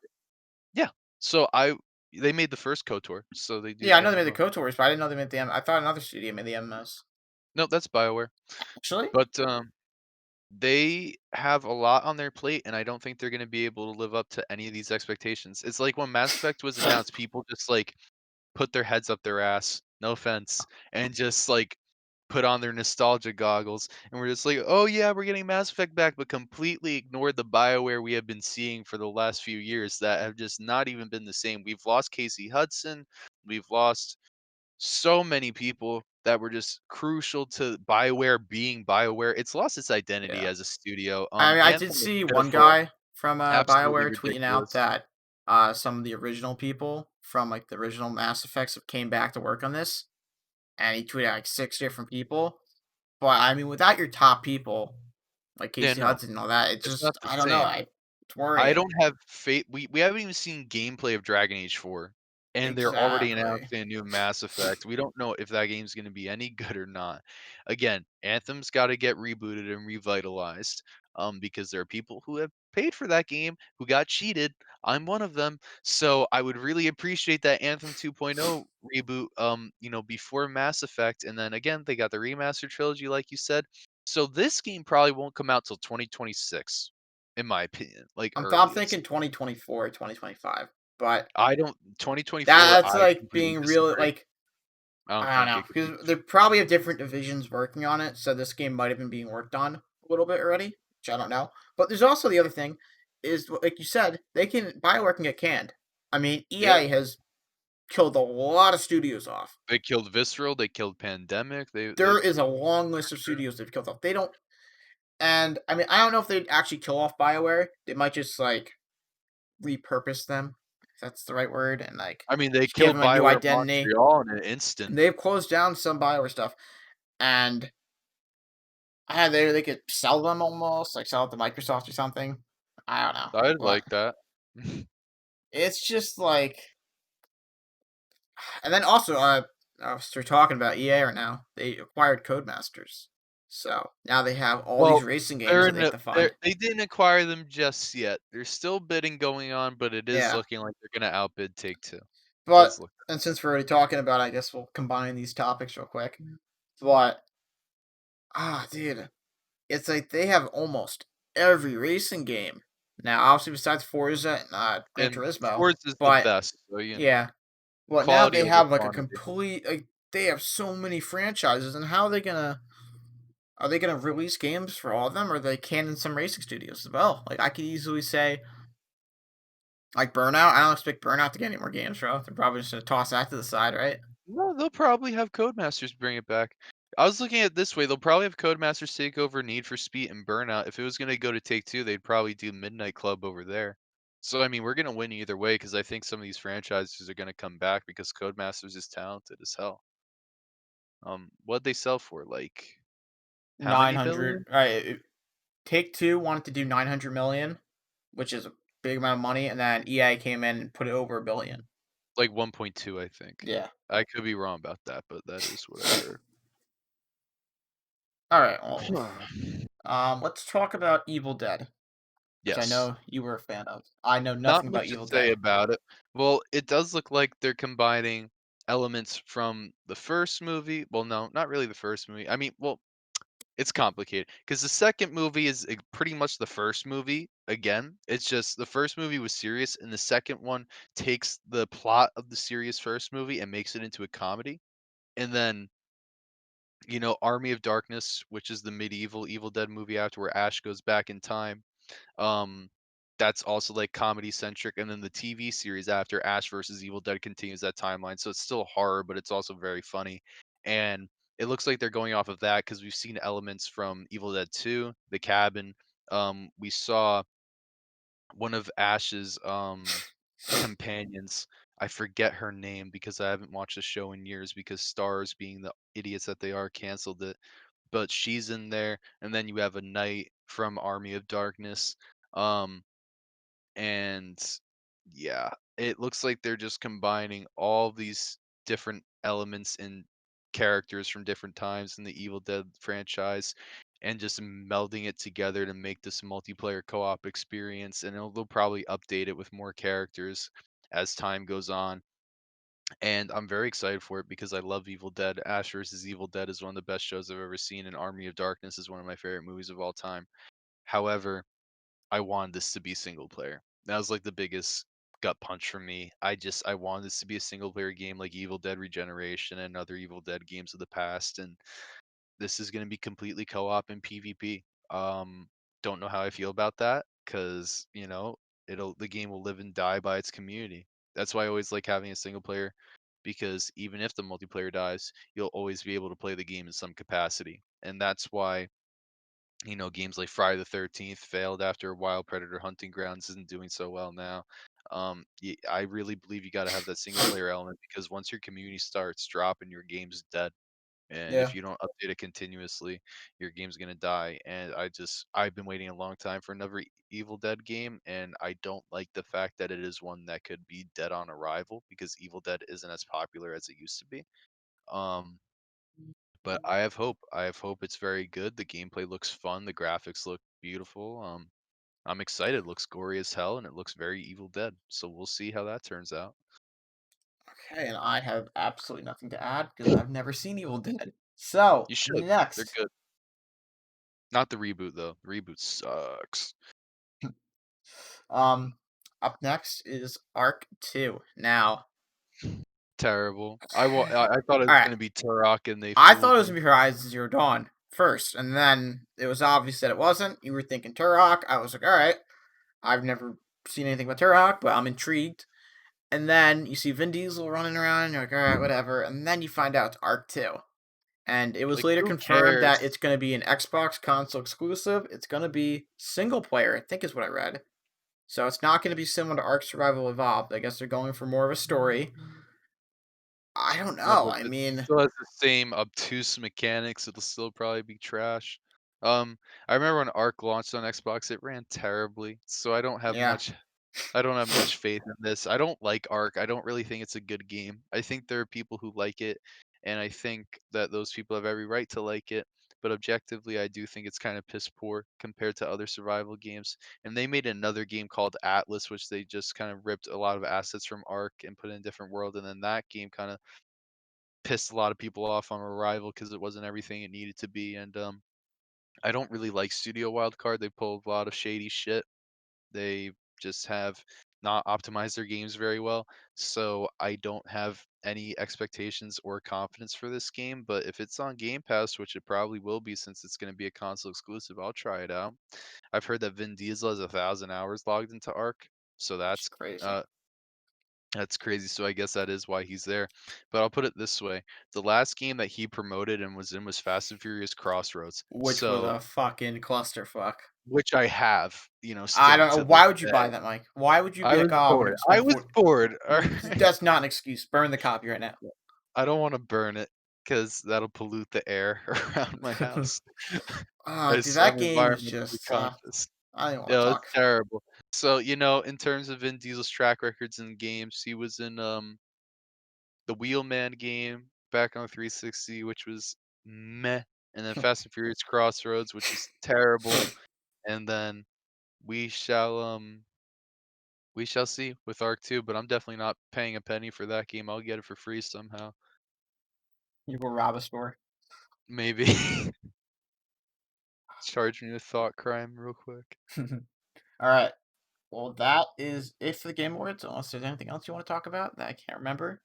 yeah. So I they made the first KOTOR, so they do Yeah, I the know they made the MMO. KOTORs, but I didn't know they made the I thought another studio made the MMOs. No, that's BioWare. Actually? But, they have a lot on their plate, and I don't think they're gonna be able to live up to any of these expectations. It's like when Mass Effect was announced, people just, like, put their heads up their ass, no offense, and just, like, put on their nostalgia goggles, and we're just like, "Oh, yeah, we're getting Mass Effect back," but completely ignored the BioWare we have been seeing for the last few years that have just not even been the same. We've lost Casey Hudson, we've lost so many people that were just crucial to BioWare being BioWare. It's lost its identity Yeah. as a studio. I mean, I did Anthem was see one pitiful, guy from absolutely BioWare tweeting out ridiculous. that some of the original people from like the original Mass Effects came back to work on this, and he tweeted like six different people. But I mean, without your top people like Yeah, Casey no, Hudson and all that, it it's just not the I don't know. same. It's I worrying. don't have faith. We haven't even seen gameplay of Dragon Age 4, and they're already Exactly. announcing a new Mass Effect. We don't know if that game's gonna be any good or not. Again, Anthem's gotta get rebooted and revitalized, because there are people who have paid for that game who got cheated. I'm one of them. So I would really appreciate that Anthem 2.0 reboot, before Mass Effect, and then again, they got the remastered trilogy like you said. So this game probably won't come out till 2026 in my opinion, like I'm earliest. thinking 2024, 2025, but I don't 2024, that's I like completely being real. disagree. Like I don't I don't think know it could be. because they probably have different divisions working on it, so this game might have been being worked on a little bit already, which I don't know. But there's also the other thing is like you said, they can Bioware can get canned. I mean, Yeah, EA has killed a lot of studios off. they killed Visceral, they killed Pandemic, they There is a long list of studios they've killed off. They don't, and I mean, I don't know if they'd actually kill off Bioware. They might just like repurpose them, if that's the right word, and like I mean, they just give killed them a new BioWare identity. Montreal in an instant. And they've closed down some Bioware stuff, and they could sell them almost like sell it to Microsoft or something. I don't know, I'd but like that. it's just like, and then also we're talking about EA right now. They acquired Codemasters, so now they have all these Well, racing games they're that in they have a to they're fund. they didn't acquire them just yet. There's still bidding going on, but it is Yeah, looking like they're gonna outbid Take-Two. but Does look and since we're already talking about it, I guess we'll combine these topics real quick. But dude, it's like they have almost every racing game now. Obviously, besides Forza and Gran and Turismo, Forza is the but best, so, yeah, well now quality they over have like a quantity. complete like they have so many franchises, and how are they gonna release games for all of them, or are they canning some racing studios as well? Like I could easily say like Burnout. I don't expect Burnout to get any more games, bro. They're probably just gonna toss that to the side, right? No, they'll probably have Codemasters bring it back. I was looking at it this way, they'll probably have Codemasters take over Need for Speed and Burnout. If it was gonna go to Take-Two, they'd probably do Midnight Club over there. So, I mean, we're gonna win either way because I think some of these franchises are gonna come back because Codemasters is talented as hell. What'd they sell for? Like, how many 900. billion? Right. Take Two wanted to do 900 million, which is a big amount of money, and then EA came in and put it over a billion. Like 1.2, I think. Yeah. I could be wrong about that, but that is what I heard. All right. Well, Huh. let's talk about Evil Dead, which I Yes. know you were a fan of. I know Not nothing about much to Evil say Dead. about it. Well, it does look like they're combining elements from the first movie. Well, no, not really the first movie. I mean, well, it's complicated because the second movie is pretty much the first movie again. It's just the first movie was serious, and the second one takes the plot of the serious first movie and makes it into a comedy. And then, Army of Darkness, which is the medieval Evil Dead movie after where Ash goes back in time. Um, that's also, like, comedy centric, and then the TV series after Ash versus Evil Dead continues that timeline, so it's still horror, but it's also very funny, and it looks like they're going off of that because 'cause we've seen elements from Evil Dead 2, The Cabin, we saw one of Ash's, companions. I forget her name because I haven't watched the show in years because Stars, being the idiots that they are, canceled it. But she's in there, and then you have a knight from Army of Darkness. Um, and yeah, it looks like they're just combining all these different elements and characters from different times in the Evil Dead franchise and just melding it together to make this multiplayer co-op experience. And they'll probably update it with more characters as time goes on. And I'm very excited for it because I love Evil Dead. Ash vs. Evil Dead is one of the best shows I've ever seen, and Army of Darkness is one of my favorite movies of all time. However, I wanted this to be single player. That was like the biggest gut punch for me. I wanted this to be a single player game like Evil Dead Regeneration and other Evil Dead games of the past, and this is going to be completely co-op and PvP. Don't know how I feel about that because the game will live and die by its community. That's why I always like having a single player because even if the multiplayer dies, you'll always be able to play the game in some capacity, and that's why games like Friday the 13th failed after a while. Predator Hunting Grounds isn't doing so well now. I really believe you got to have that single player element because once your community starts dropping, your game's dead. And Yeah. if you don't update it continuously, your game's gonna die. And I've been waiting a long time for another Evil Dead game, and I don't like the fact that it is one that could be dead on arrival because Evil Dead isn't as popular as it used to be. Um, but I have hope. I have hope it's very good. The gameplay looks fun. The graphics look beautiful. I'm excited. It looks gory as hell, and it looks very Evil Dead. So we'll see how that turns out. Okay, and I have absolutely nothing to add because I've never seen Evil Dead. So, You should. They're next, good. Not the reboot though. The reboot sucks. um, up next is Arc 2. Now, Terrible. I thought it was alright, gonna be Turok, and they I thought fooled it was me. gonna be Horizon Zero Dawn first, and then it was obvious that it wasn't. You were thinking Turok. I was like, alright, I've never seen anything about Turok, but I'm intrigued. And then you see Vin Diesel running around, and you're like, alright, whatever. And then you find out it's Arc 2. And it was Like, later who confirmed that cares? it's going to be an Xbox console exclusive. It's going to be single player, I think is what I read. So it's not going to be similar to Ark Survival Evolved. I guess they're going for more of a story. I don't No, know. if I it mean, still has the same obtuse mechanics, it'll still probably be trash. I remember when Ark launched on Xbox, it ran terribly, so yeah, I don't have much faith in this. I don't like Ark. I don't really think it's a good game. I think there are people who like it, and I think that those people have every right to like it. But objectively, I do think it's kind of piss poor compared to other survival games. And they made another game called Atlas, which they just kind of ripped a lot of assets from Ark and put in a different world. And then that game kind of pissed a lot of people off on Arrival because it wasn't everything it needed to be. And I don't really like Studio Wildcard. They pull a lot of shady shit. They just have not optimized their games very well. So I don't have any expectations or confidence for this game. But if it's on Game Pass, which it probably will be since it's going to be a console exclusive, I'll try it out. I've heard that Vin Diesel has 1,000 hours logged into Arc. So it's crazy. uh, that's crazy. So I guess that is why he's there. But I'll put it this way: the last game that he promoted and was in was Fast and Furious Crossroads. Which was So a fucking clusterfuck. which I have, I still don't know. to this Why would you buy day. that, Mike? Why would you I be was like, oh, I'm bored. going to I spend was 40? bored. Alright. That's not an excuse. Burn the copy right now. I don't wanna burn it because that'll pollute the air around my house. Dude, I'm that game is environmentally just, conscious. I don't even want to Yeah, it's talk. terrible. So, in terms of Vin Diesel's track records in games, he was in, the Wheelman game back on 360, which was meh, and then Fast and Furious Crossroads, which was terrible, and then we shall, um we shall see with Arc 2, but I'm definitely not paying a penny for that game. I'll get it for free somehow. You go rob a store. Maybe. Charge me with thought crime real quick. All right. Well, that is it for the Game Awards. Unless there's anything else you want to talk about that I can't remember.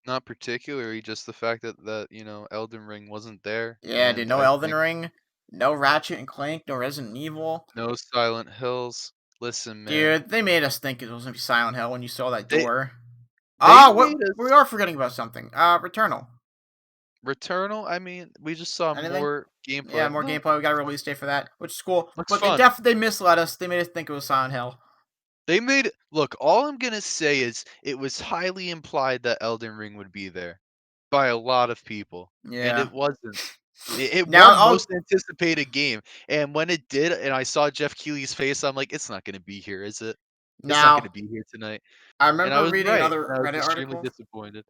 Not particularly, just the fact that, Elden Ring wasn't there, Yeah, dude. and No I Elden think Ring, no Ratchet and Clank, no Resident Evil. no Silent Hills. Listen, man, Dude, they made us think it was gonna be Silent Hill when you saw that they door. they Ah, what made we us are forgetting about something. Returnal. Returnal. I mean, we just saw Anything? more Yeah, gameplay. more No, gameplay. We got a release date for that, which is cool. looks But they fun. they misled us. They made us think it was Silent Hill. They made it look, all I'm gonna say is it was highly implied that Elden Ring would be there by a lot of people, and Yeah. it wasn't. It Now, won most anticipated game, and when it did, and I saw Jeff Keighley's face, I'm like, "It's not gonna be here, is it? It's not gonna now be here tonight." I And I remember was reading right, another and I was Reddit extremely article, disappointed.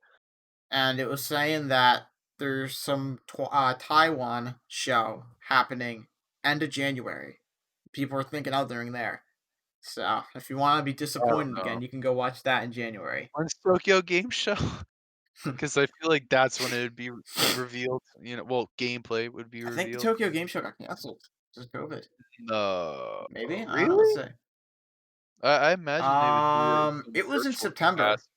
and it was saying that there's some Taiwan show happening end of January. People are thinking out during there. So if you want to be Oh, disappointed no. again, you can go watch that in January. When's Tokyo Game Show? 'Cause I feel like that's when it would be revealed, well, gameplay would be I think the revealed. Tokyo Game Show got canceled. Just COVID. No. Maybe? I don't know what to Really? say. I imagine they would do it in some It was in virtual September. capacity.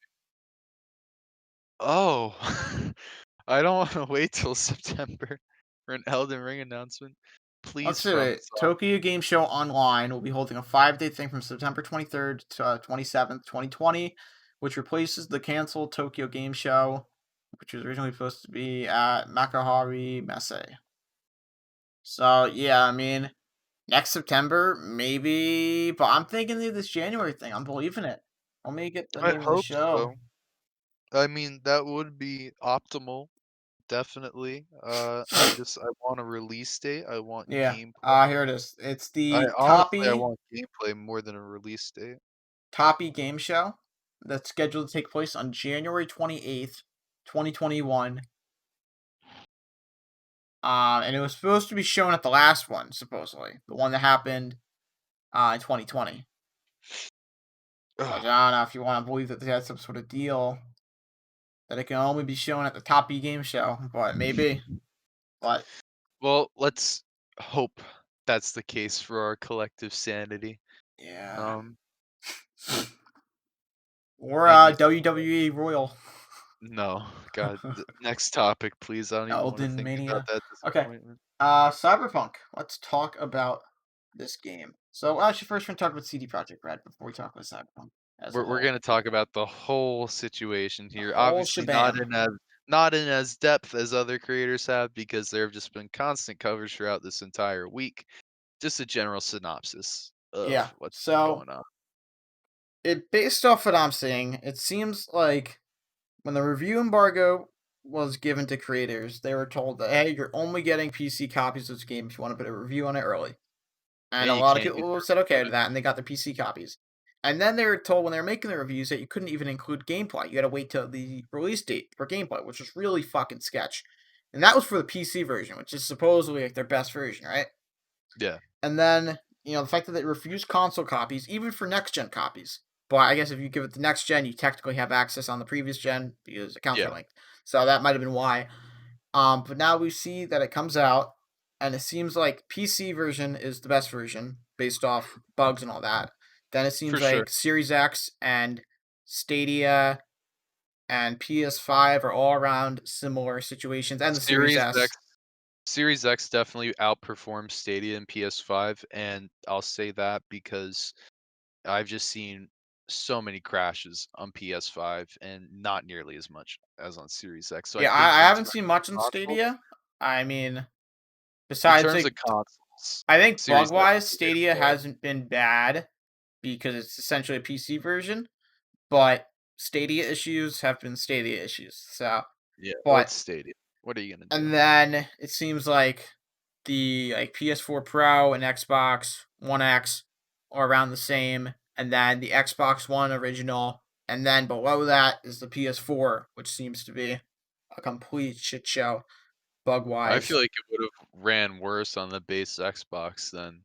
Oh. I don't wanna wait till September for an Elden Ring announcement. Let's Please, see. Wait. FromSoft. Tokyo Game Show Online will be holding a 5-day thing from September 23rd to 27th, 2020, which replaces the canceled Tokyo Game Show, which was originally supposed to be at Makahari Messe. So, yeah, I mean, next September, maybe, but I'm thinking of this January thing. I'm believing it. Let me get the I name of the hope show. so. I mean, that would be optimal, definitely. I want a release date, I want Yeah, gameplay. here it is. It's I the honestly, I want gameplay more than a release date. Toppy Game Show that's scheduled to take place on January 28th, 2021. And it was supposed to be shown at the last one, supposedly. The one that happened in 2020. But Ugh. I don't know if you want to believe that they had some sort of deal that it can only be shown at the Toppy Game Show. But maybe. But Well, let's hope that's the case for our collective sanity. yeah. Um, Or maybe WWE Royal. no, God. Next topic, please. I don't even want to Elden think about Mania. that Okay. disappointment. Cyberpunk. Let's talk about this game. So actually, first we're gonna talk about CD Projekt Red before we talk about Cyberpunk as a We're whole. gonna talk about the whole situation The here. whole Obviously, shabam. not in as depth as other creators have because there have just been constant coverage throughout this entire week. Just a general synopsis Yeah. of what's been So going on. it based off what I'm seeing, it seems like when the review embargo was given to creators, they were told that hey, you're only getting PC copies of this game if you want to put a review on it early. And And a you lot of can't use people said early okay to access. that, and they got their PC copies. And then they were told when they were making the reviews that you couldn't even include gameplay. You had to wait till the release date for gameplay, which was really fucking sketch. And that was for the PC version, which is supposedly like their best version, right? Yeah, And then, the fact that they refuse console copies, even for next gen copies. But I guess if you give it the next gen, you technically have access on the previous gen because accounts are yeah, linked. So that might have been why. But now we see that it comes out, and it seems like PC version is the best version based off bugs and all that. Then it for seems sure. like Series X and Stadia and PS5 are all around similar situations, and the Series Series S. X Series X definitely outperforms Stadia and PS5, and I'll say that because I've just seen so many crashes on PS5 and not nearly as much as on Series X. So I Yeah, think I haven't seen much on Stadia. I mean, in besides terms of like, consoles, I think bug Series X wise, is the way to Stadia go. hasn't been bad because it's essentially a PC version, but Stadia issues have been Stadia issues. So, Yeah, well, but it's Stadia. What are you gonna do? and then it seems like the PS4 Pro and Xbox One X are around the same, and then the Xbox One original, and then below that is the PS4, which seems to be a complete shit show bug I feel wise. like it would have ran worse on the base Xbox than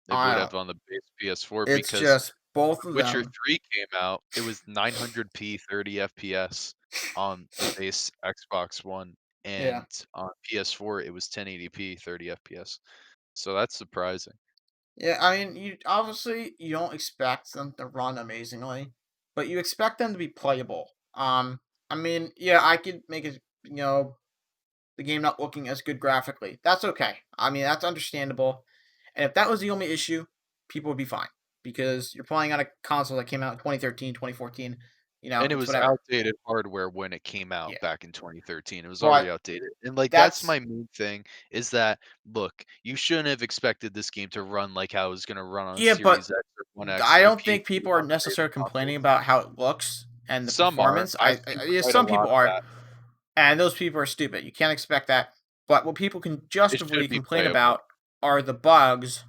it would I have on the base PS4 It's because just both of Witcher them. 3 came out, it was 900p 30 FPS on the base Xbox One, Yeah. and on PS4 it was 1080p 30 FPS. So that's surprising. Yeah, I mean, you don't expect them to run amazingly, but you expect them to be playable. I mean, yeah, I could make it, the game not looking as good graphically. That's okay. I mean, that's understandable. And if that was the only issue, people would be fine because you're playing on a console that came out in 2013, 2014. And it It's was whatever. outdated hardware when it came Yeah. out back in 2013. It was already But outdated. And, like, that's that's my main thing is that, look, you shouldn't have expected this game to run like how it was gonna run on yeah, Series but X or One X I or don't PC think people are on today's necessarily complaining consoles. about how it looks and the Some are. performance. I've seen Yeah, quite a some lot people of are, that. and those people are stupid. You can't expect that. But what people can It justifully should be complain playable. about are the bugs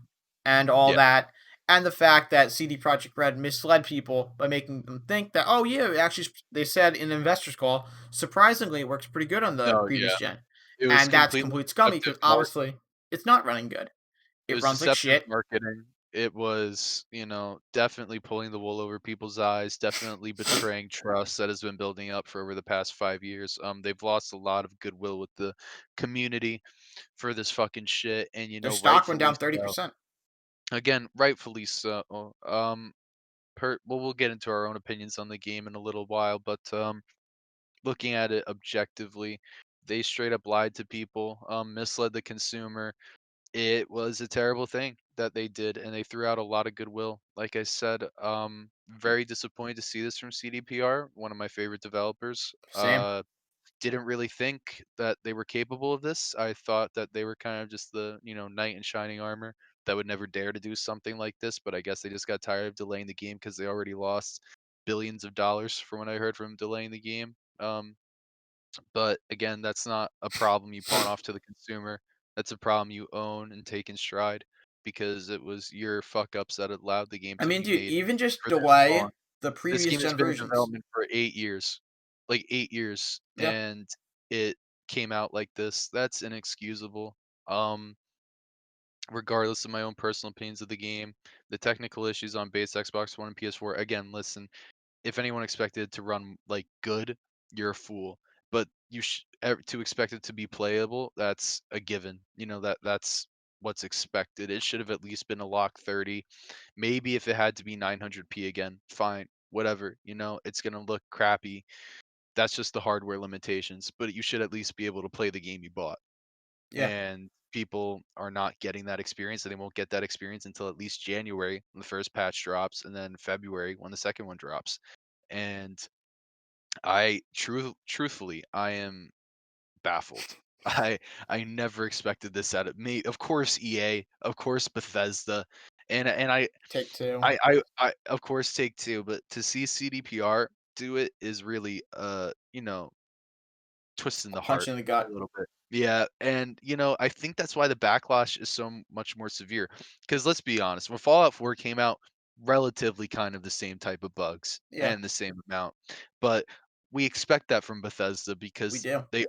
and all Yeah. that, and the fact that CD Projekt Red misled people by making them think that, oh yeah, it actually, they said in an investors call, surprisingly, it works pretty good on the No, previous yeah. gen, It was and that's completely complete scummy deceptive because obviously it's not running good. It It was runs like deceptive shit. marketing. It was, definitely pulling the wool over people's eyes, definitely betraying trust that has been building up for over the past 5 years. They've lost a lot of goodwill with the community for this fucking shit, and, Their stock went rightfully down thirty so. percent. Again, rightfully so. We'll get into our own opinions on the game in a little while, but, looking at it objectively, they straight up lied to people, misled the consumer. It was a terrible thing that they did, and they threw out a lot of goodwill. Like I said, very disappointed to see this from CDPR, one of my favorite developers. Same. Didn't really think that they were capable of this. I thought that they were kind of just the, knight in shining armor that would never dare to do something like this, but I guess they just got tired of delaying the game because they already lost billions of dollars from what I heard from delaying the game. But again, that's not a problem you pawn off to the consumer. That's a problem you own and take in stride because it was your fuck ups that allowed the game I to mean, be dude, made even just for this long. delay the This previous game has gen been in versions. development for 8 years, like 8 years, Yeah, and it came out like this. That's inexcusable. Um, Regardless of my own personal opinions of the game, the technical issues on base Xbox One and PS4. Again, listen, if anyone expected it to run like good, you're a fool. But to expect it to be playable, that's a given. That's what's expected. It should have at least been a lock 30. Maybe if it had to be 900p again, fine, whatever. It's gonna look crappy. That's just the hardware limitations. But you should at least be able to play the game you bought. yeah. And people are not getting that experience, and they won't get that experience until at least January when the first patch drops, and then February when the second one drops. And truthfully, I am baffled. I never expected this out of me. Of course, EA, of course, Bethesda, and Take two. of course Take Two, but to see CDPR do it is really twisting A the punch heart in the a gut. little bit. Yeah, and I think that's why the backlash is so much more severe. Because let's be honest, when Fallout 4 came out, relatively kind of the same type of bugs Yeah, and the same amount, but we expect that from Bethesda we because do. they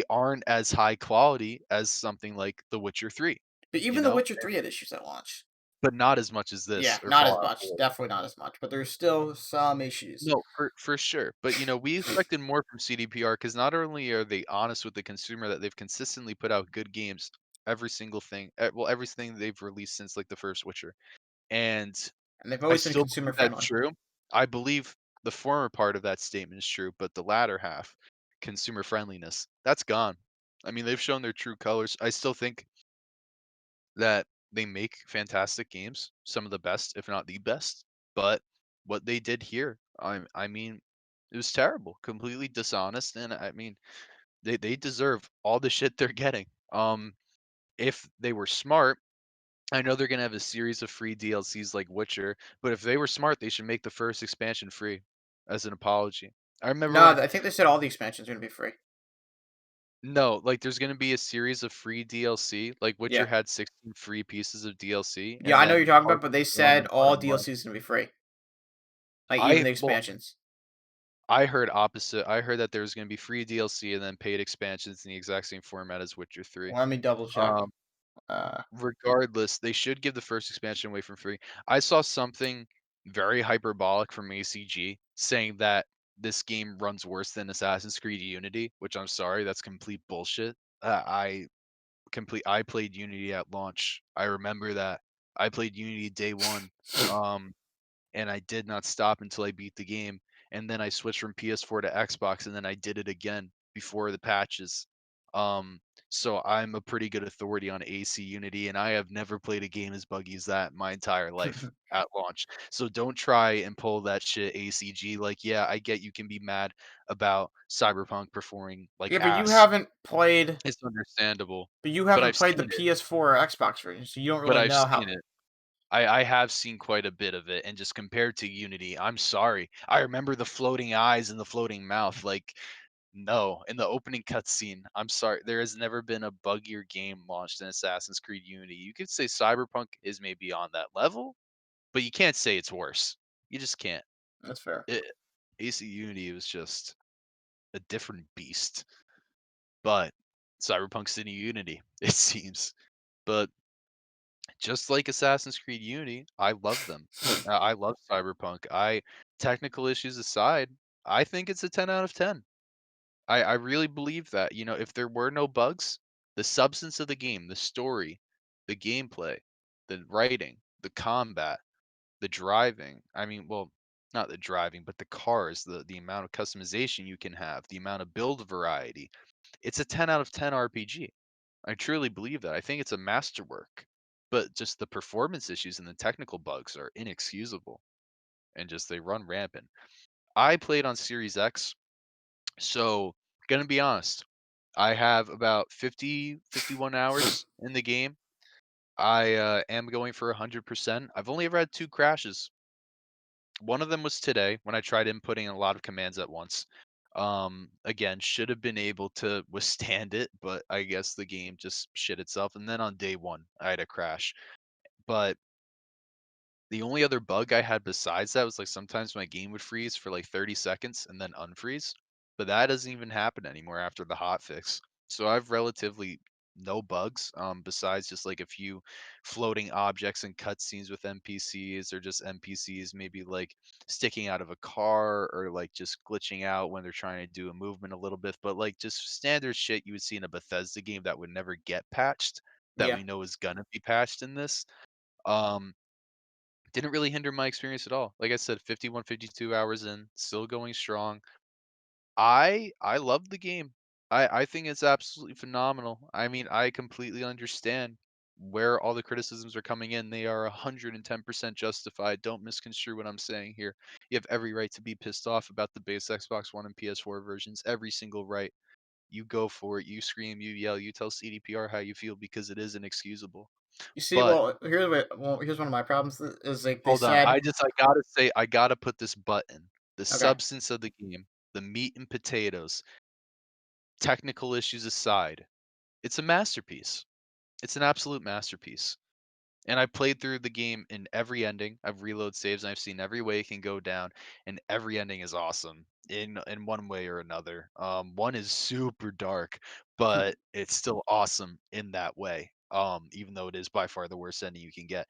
aren't as high quality as something like The Witcher 3, But you even The know, Witcher 3 had issues at launch. but not as much as Yeah, this or not as Fallout much. 4. Definitely not as much. But there's still some issues. No, for sure. But we expected more from CDPR because not only are they honest with the consumer that they've consistently put out good games, every single thing, well, everything they've released since like the first Witcher, and And they've I always been still consumer believe that's friendly. true. I believe the former part of that statement is true, but the latter half, consumer friendliness, that's gone. I mean, they've shown their true colors. I still think that they make fantastic games, some of the best, if not the best. But what they did here, I mean, it was terrible, completely dishonest, and I mean, they deserve all the shit they're getting. If they were smart, I know they're gonna have a series of free DLCs like Witcher, but if they were smart, they should make the first expansion free as an apology. I remember No, when. I think they said all the expansions are going to be free. No, like there's gonna be a series of free DLC. Like Witcher Yeah. had 16 free pieces of DLC, Yeah, and I know what you're then talking Heart about, but of they Stone said and Heart all of Mud. DLC is going to be free. Like even I the well, expansions. I heard opposite. I heard that there was gonna be free DLC and then paid expansions in the exact same format as Witcher 3. Let me double check. Um, Uh, Regardless, they should give the first expansion away for free. I saw something very hyperbolic from ACG saying that this game runs worse than Assassin's Creed Unity, which I'm sorry, that's complete bullshit. I played Unity at launch. I remember that. I played Unity day one. Um, and I did not stop until I beat the game. And then I switched from PS4 to Xbox, and then I did it again before the patches. Um, so I'm a pretty good authority on AC Unity, and I have never played a game as buggy as that my entire life at launch. So don't try and pull that shit ACG. Like, yeah, I get you can be mad about Cyberpunk performing like Yeah, ass. It's understandable, but you but haven't I've played the seen it. PS4 or Xbox version, so you don't But really I've know how. seen it. I have seen quite a bit of it, and just compared to Unity, I'm sorry. I remember the floating eyes and the floating mouth. Like, no, in the opening cutscene, I'm sorry, there has never been a buggier game launched in Assassin's Creed Unity. You could say Cyberpunk is maybe on that level, but you can't say it's worse. You just can't. That's fair. It, AC Unity was just a different beast, but Cyberpunk's in Unity, it seems. But just like Assassin's Creed Unity, I love them. I love Cyberpunk. Technical issues aside, I think it's a 10 out of 10. I really believe that. You know, if there were no bugs, the substance of the game, the story, the gameplay, the writing, the combat, the driving, I mean, well, not the driving, but the cars, the amount of customization you can have, the amount of build variety. It's a 10 out of 10 RPG. I truly believe that. I think it's a masterwork. But just the performance issues and the technical bugs are inexcusable and just they run rampant. I played on Series X, so gonna be honest, I have about 50, 51 hours in the game. I am going for 100%. I've only ever had two crashes. One of them was today when I tried inputting a lot of commands at once. Again, should have been able to withstand it, but I guess the game just shit itself. And then on day one, I had a crash. But the only other bug I had besides that was, like, sometimes my game would freeze for, like, 30 seconds and then unfreeze, but that doesn't even happen anymore after the hotfix. So I've relatively no bugs, besides just, like, a few floating objects and cutscenes with NPCs or just NPCs maybe, like, sticking out of a car or, like, just glitching out when they're trying to do a movement a little bit, but, like, just standard shit you would see in a Bethesda game that would never get patched, that Yeah. we know is gonna be patched in this. Um didn't really hinder my experience at all. Like I said, 51, 52 hours in, still going strong. I love the game. I think it's absolutely phenomenal. I mean, I completely understand where all the criticisms are coming in. They are 110% justified. Don't misconstrue what I'm saying here. You have every right to be pissed off about the base Xbox One and PS4 versions. Every single right. You go for it. You scream, you yell, you tell CDPR how you feel because it is inexcusable. You see, But here's one of my problems is like they hold on. said, I gotta say, I gotta put this button. The okay, substance of the game, the meat and potatoes, technical issues aside, it's a masterpiece. It's an absolute masterpiece. And I played through the game in every ending. I've reload saves and I've seen every way it can go down, and every ending is awesome in one way or another. One is super dark, but it's still awesome in that way. Even though it is by far the worst ending you can get.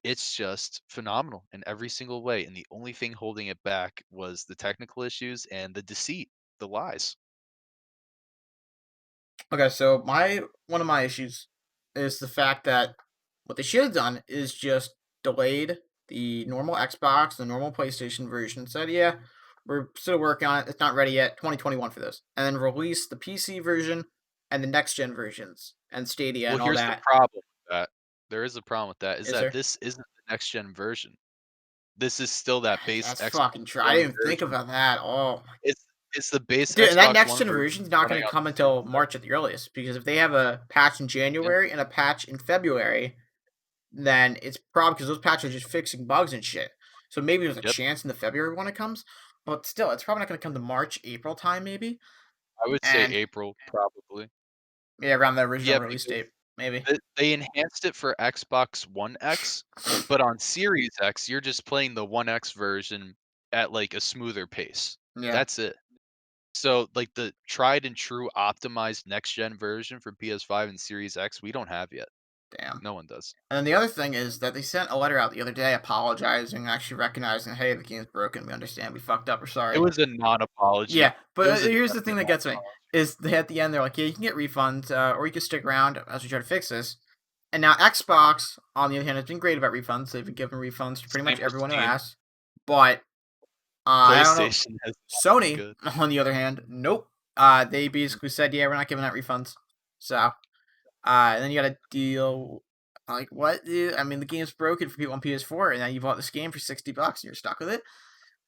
It's just phenomenal in every single way, and the only thing holding it back was the technical issues and the deceit, the lies. okay. So my one of my issues is the fact that what they should have done is just delayed the normal Xbox, the normal PlayStation version. Said, yeah, we're still working on it. It's not ready yet. 2021 for this, and then release the PC version and the next gen versions and Stadia Well, and all here's the that. problem with that. There is a problem with that, is Is that there? this isn't the next gen version. This is still that base That's Xbox fucking true. I One didn't even think version. about that. Oh, It's the base dude, and that Xbox next One gen version version's not running going to on come the Series until X. March at the earliest because if they have a patch in Yeah, January and a patch in February, then it's probably because those patches are just fixing bugs and shit. So maybe there's a yep. chance in the February when it comes, but still, it's probably not going to come to March, April time, maybe. I would say And April, probably. yeah, around the original Yeah, release because date, maybe. they enhanced it for Xbox One X, but on Series X, you're just playing the One X version at, like, a smoother pace. Yeah, That's it. So, like, the tried and true optimized next gen version for PS5 and Series X, we don't have yet. damn. No one does. And then the other thing is that they sent a letter out the other day apologizing, actually recognizing, hey, the game's broken. We understand. We fucked up. We're It sorry. was a non-apology. Yeah, but It was a here's the thing definite that gets me non-apology. is they at the end they're like, yeah, you can get refunds, or you can stick around as we try to fix this. And now Xbox, on the other hand, has been great about refunds. They've been giving refunds to pretty Same much for everyone who Steam. asks. But I don't know. PlayStation has not been Sony, good. on the other hand, nope. They basically said, "Yeah, we're not giving out refunds." So, and then you gotta deal like, what, dude? I mean, the game's broken for people on PS4, and now you bought this game for $60 and you're stuck with it.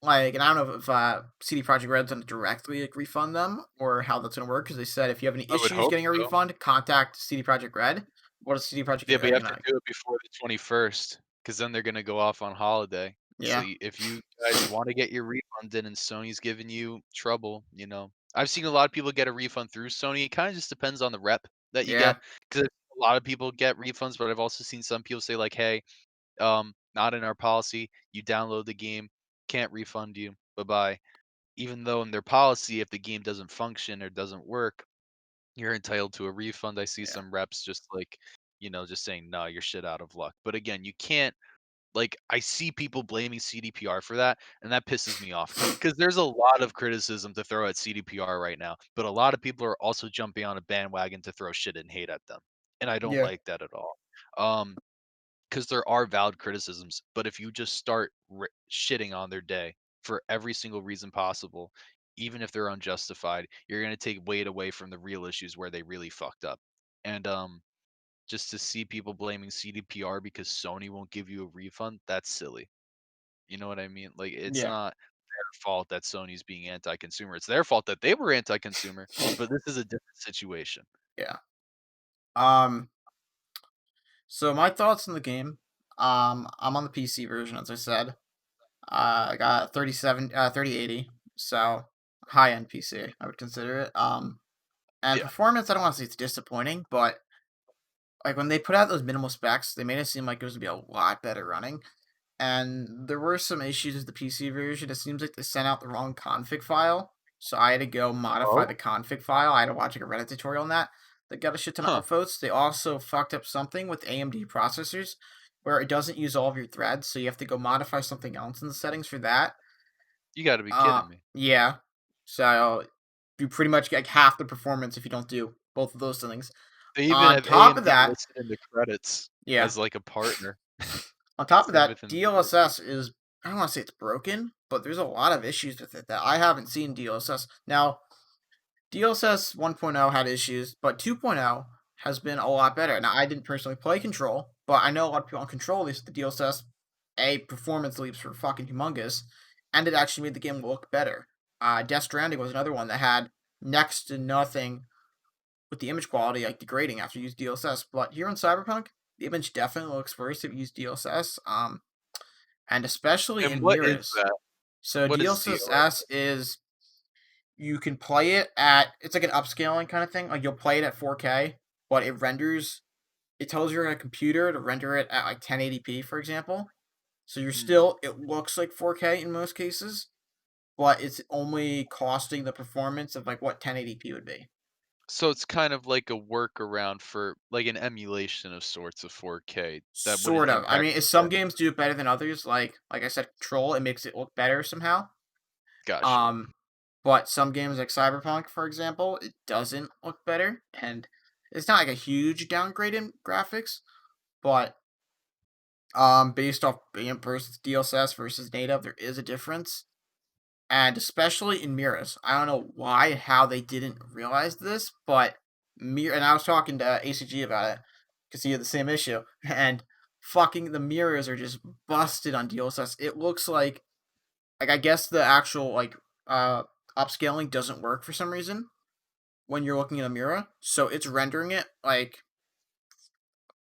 Like, and I don't know if CD Projekt Red's gonna directly like refund them or how that's gonna work because they said if you have any I would issues hope getting a so. refund, contact CD Projekt Red. What is CD Projekt Yeah, but you Red have to gonna? do it before the 21st, because then they're gonna go off on holiday. So Yeah, if you guys want to get your refund in and Sony's giving you trouble, I've seen a lot of people get a refund through Sony. It kind of just depends on the rep that you yeah, get, because a lot of people get refunds, but I've also seen some people say like, "Hey, not in our policy. You download the game, can't refund you. Bye bye." Even though in their policy, if the game doesn't function or doesn't work, you're entitled to a refund. I see yeah, some reps just like, just saying, "No, you're shit out of luck." But again, you can't like I see people blaming CDPR for that, and that pisses me off because there's a lot of criticism to throw at CDPR right now, but a lot of people are also jumping on a bandwagon to throw shit and hate at them, and I don't yeah, like that at all. Um, because there are valid criticisms, but if you just start shitting on their day for every single reason possible, even if they're unjustified, you're going to take weight away from the real issues where they really fucked up. And just to see people blaming CDPR because Sony won't give you a refund, that's silly. You know what I mean? Like it's yeah, not their fault that Sony's being anti-consumer. It's their fault that they were anti-consumer, but this is a different situation. yeah. Um, so my thoughts on the game. I'm on the PC version, as I said. I got 3080, so high end PC, I would consider it. And Yeah. performance, I don't want to say it's disappointing, but like when they put out those minimal specs, they made it seem like it was gonna be a lot better running. And there were some issues with the PC version. It seems like they sent out the wrong config file, so I had to go modify the Oh, config file. I had to watch like a Reddit tutorial on that. That got a shit ton of huh. upvotes. They also fucked up something with AMD processors, where it doesn't use all of your threads, so you have to go modify something else in the settings for that. You got to be kidding me. Yeah. So you pretty much get like half the performance if you don't do both of those things. They even On have top of AMD that, listed in the credits yeah. as, like, a partner, On top of same that, within the game. DLSS is, I don't want to say it's broken, but there's a lot of issues with it that I haven't seen DLSS. Now, DLSS 1.0 had issues, but 2.0 has been a lot better. Now, I didn't personally play Control, but I know a lot of people on Control, at least the DLSS, performance leaps were fucking humongous, and it actually made the game look better. Death Stranding was another one that had next to nothing with the image quality, like degrading after you use DLSS. But here in Cyberpunk, the image definitely looks worse if you use DLSS. And especially And in what is mirrors. that? So What is DLSS DLSS? is you can play it at, it's like an upscaling kind of thing. Like you'll play it at 4K, but it renders, it tells your computer to render it at like 1080p, for example. So you're Mhm. still, it looks like 4K in most cases, but it's only costing the performance of like what 1080p would be. So it's kind of like a workaround for like, an emulation of sorts of 4K that wouldn't Sort of. I impact mean, if some performance. games do it better than others, like I said, Control, it makes it look better somehow. Gotcha. Um, but some games like Cyberpunk, for example, it doesn't look better, and it's not like a huge downgrade in graphics, but based off being versus DLSS versus native, there is a difference, and especially in mirrors. I don't know why and how they didn't realize this, but mirror. And I was talking to ACG about it because he had the same issue, and fucking the mirrors are just busted on DLSS. It looks like I guess the actual uh upscaling doesn't work for some reason when you're looking in a mirror. So it's rendering it like,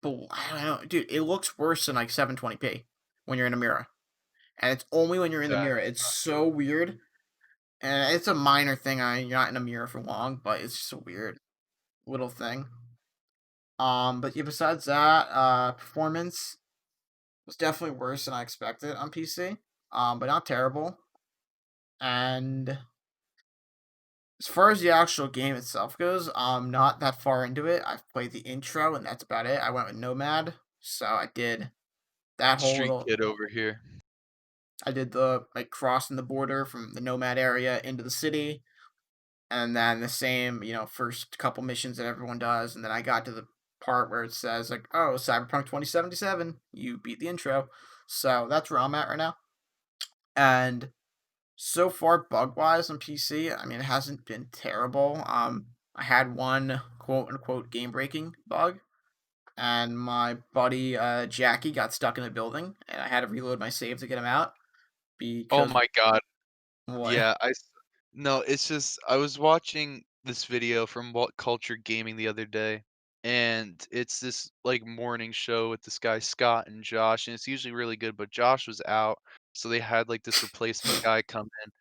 but I don't know, dude, it looks worse than like 720p when you're in a mirror. And it's only when you're in the That mirror. is It's not so good. weird. And it's a minor thing. You're not in a mirror for long, but it's just a weird little thing. But yeah, besides that, performance was definitely worse than I expected on PC. But not terrible. And as far as the actual game itself goes, I'm not that far into it. I've played the intro and that's about it. I went with Nomad, so I did that whole Street little. kid over here. I did the like crossing the border from the Nomad area into the city, and then the same, first couple missions that everyone does, and then I got to the part where it says like, "Oh, Cyberpunk 2077, you beat the intro." So that's where I'm at right now, and So far, bug wise on PC, I mean, it hasn't been terrible. I had one quote unquote game breaking bug, and my buddy Jackie got stuck in a building, and I had to reload my save to get him out Oh because my god. what? Yeah, no, it's just I was watching this video from What Culture Gaming the other day, and it's this like morning show with this guy Scott and Josh, and it's usually really good, but Josh was out, so they had like this replacement guy come in,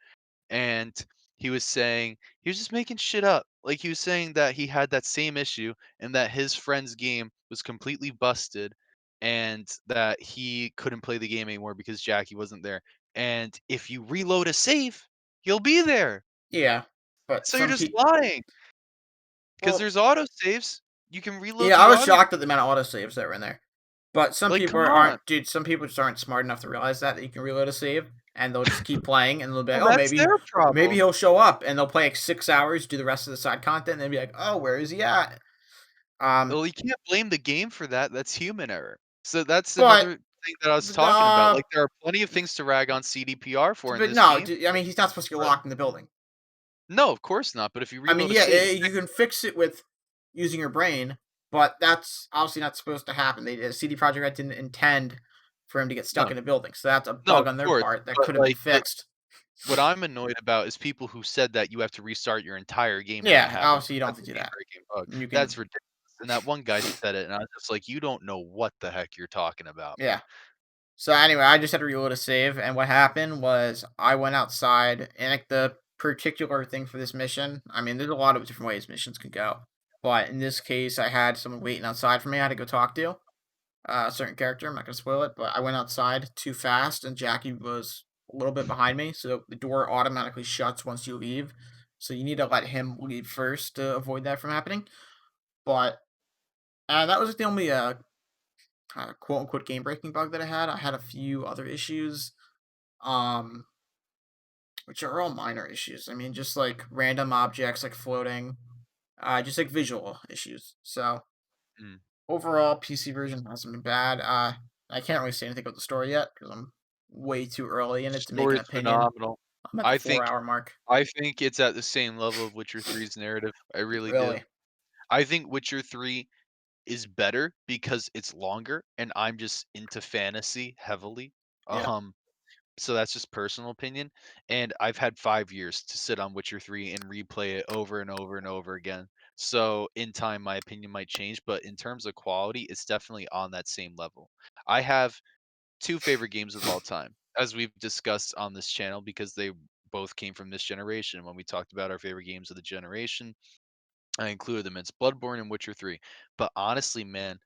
and he was just making shit up. Like he was saying that he had that same issue and that his friend's game was completely busted and that he couldn't play the game anymore because Jackie wasn't there. And if you reload a save, he'll be there. Yeah, but So you're some just people. lying because Well, there's auto saves. You can reload yeah, the I was auto. shocked at the amount of autosaves that were in there. But some Like, people come on. aren't, dude. Some people just aren't smart enough to realize that you can reload a save, and they'll just keep playing, and they'll be like, Well, "Oh, that's their maybe problem. he'll show up," and they'll play like 6 hours, do the rest of the side content, and then be like, "Oh, where is he at?" Um, Well, you can't blame the game for that. That's human error. So that's but another thing that I was talking about. the Like, there are plenty of things to rag on CDPR for in but this no, game. I mean, he's not supposed to get But locked in the building. no, of course not. But if you I mean, reload a yeah, save, you can fix it with using your brain, but that's obviously not supposed to happen. CD Projekt Red didn't intend for him to get stuck no, in a building, so that's a no, bug of on their course. part that But could have been like, fixed. what I'm annoyed about is people who said that you have to restart your entire game when that Yeah, happens. obviously you don't have That's to a do game that. breaking bug. You That's can, ridiculous. And that one guy said it, and I was just like, you don't know what the heck you're talking about, man. yeah. So anyway, I just had to reload a save, and what happened was I went outside, and like the particular thing for this mission, I mean, there's a lot of different ways missions can go, but in this case, I had someone waiting outside for me. I had to go talk to a certain character. I'm not gonna spoil it, but I went outside too fast, and Jackie was a little bit behind me, so the door automatically shuts once you leave. So you need to let him leave first to avoid that from happening. But that was the only quote unquote game breaking bug that I had. I had a few other issues, um, which are all minor issues. I mean, just like random objects like floating, just like visual issues. So Mm. overall, PC version hasn't been bad. I can't really say anything about the story yet because I'm way too early in it to make an Story's opinion. phenomenal. I'm at the I four think hour mark. I think it's at the same level of Witcher Three's narrative. I really do. Really? I think Witcher 3 is better because it's longer and I'm just into fantasy heavily. Yeah. Um, so that's just personal opinion. And I've had 5 years to sit on Witcher 3 and replay it over and over and over again. So in time my opinion might change, but in terms of quality, it's definitely on that same level. I have two favorite games of all time, as we've discussed on this channel because they both came from this generation. When we talked about our favorite games of the generation, I included them. It's Bloodborne and Witcher 3. But honestly, man,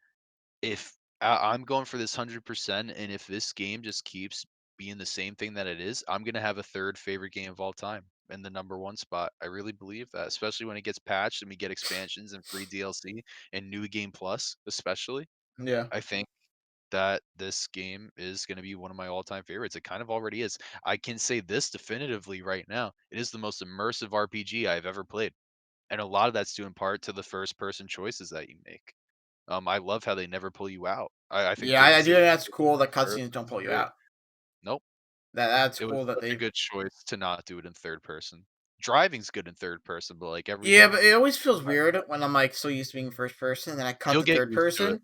if I'm going for this 100%, and if this game just keeps being the same thing that it is, I'm gonna have a third favorite game of all time in the number one spot. I really believe that, especially when it gets patched and we get expansions and free DLC and New Game Plus, especially. Yeah. I think that this game is going to be one of my all-time favorites. It kind of already is. I can say this definitively right now. It is the most immersive RPG I've ever played. And a lot of that's due in part to the first person choices that you make. I love how they never pull you out. I think Yeah, the I do decision think that's cool that first cutscenes don't was pull you great. out. Nope. That's It was cool that such a they. good choice to not do it in third person. Driving's good in third person, but like Yeah, everything but else, it always feels weird when I'm like so used to being first person, and then I cut you'll to get third used to it. person.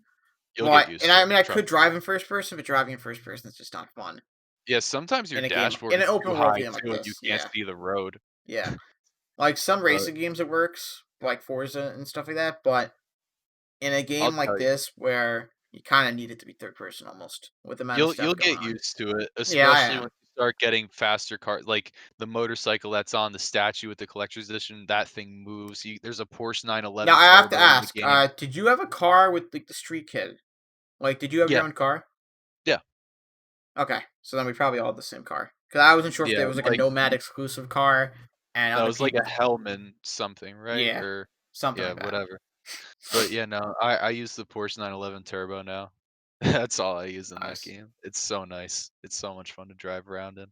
You'll get But used and to I it. mean I Trust could me. drive in first person, but driving in first person is just not fun Yeah, sometimes your in a game dashboard in an is too open world high game like too, and you this. can't Yeah, see the road. yeah. Like some But racing games, it works, like Forza and stuff like that. But in a I'll game tell like you. this, where you kind of need it to be third person almost, with the amount of You'll stuff going get on. used to it, Yeah, I especially am. when you start getting faster cars, like the motorcycle that's on the statue with the collector's edition, that thing moves. There's a Porsche Now 911 I have to Turbo in the ask, game. did you have a car with like the street kid? Like, did you have Yeah, your own car? yeah, Okay, so then we probably all had the same car. Cause I wasn't sure if yeah. there was like a Like Nomad exclusive car and that other was like a people. Hellman something, right? Yeah, Or something yeah, like that. whatever. But yeah, no, I use the Porsche 911 Turbo now. That's all I use in that Nice. game. It's so nice. It's so much fun to drive around in.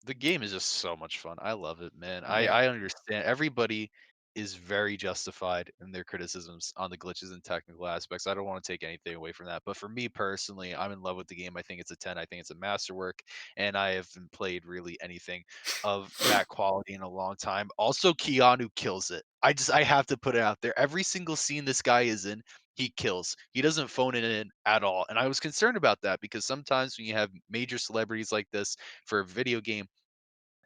The game is just so much fun. I love it, man. Yeah. I understand everybody is very justified in their criticisms on the glitches and technical aspects. I don't want to take anything away from that, but for me personally, I'm in love with the game. I think it's a 10. I think it's a masterwork, and I haven't played really anything of that quality in a long time. Also, Keanu kills it. I have to put it out there. Every single scene this guy is in, he kills. He doesn't phone it in at all. And I was concerned about that because sometimes when you have major celebrities like this for a video game,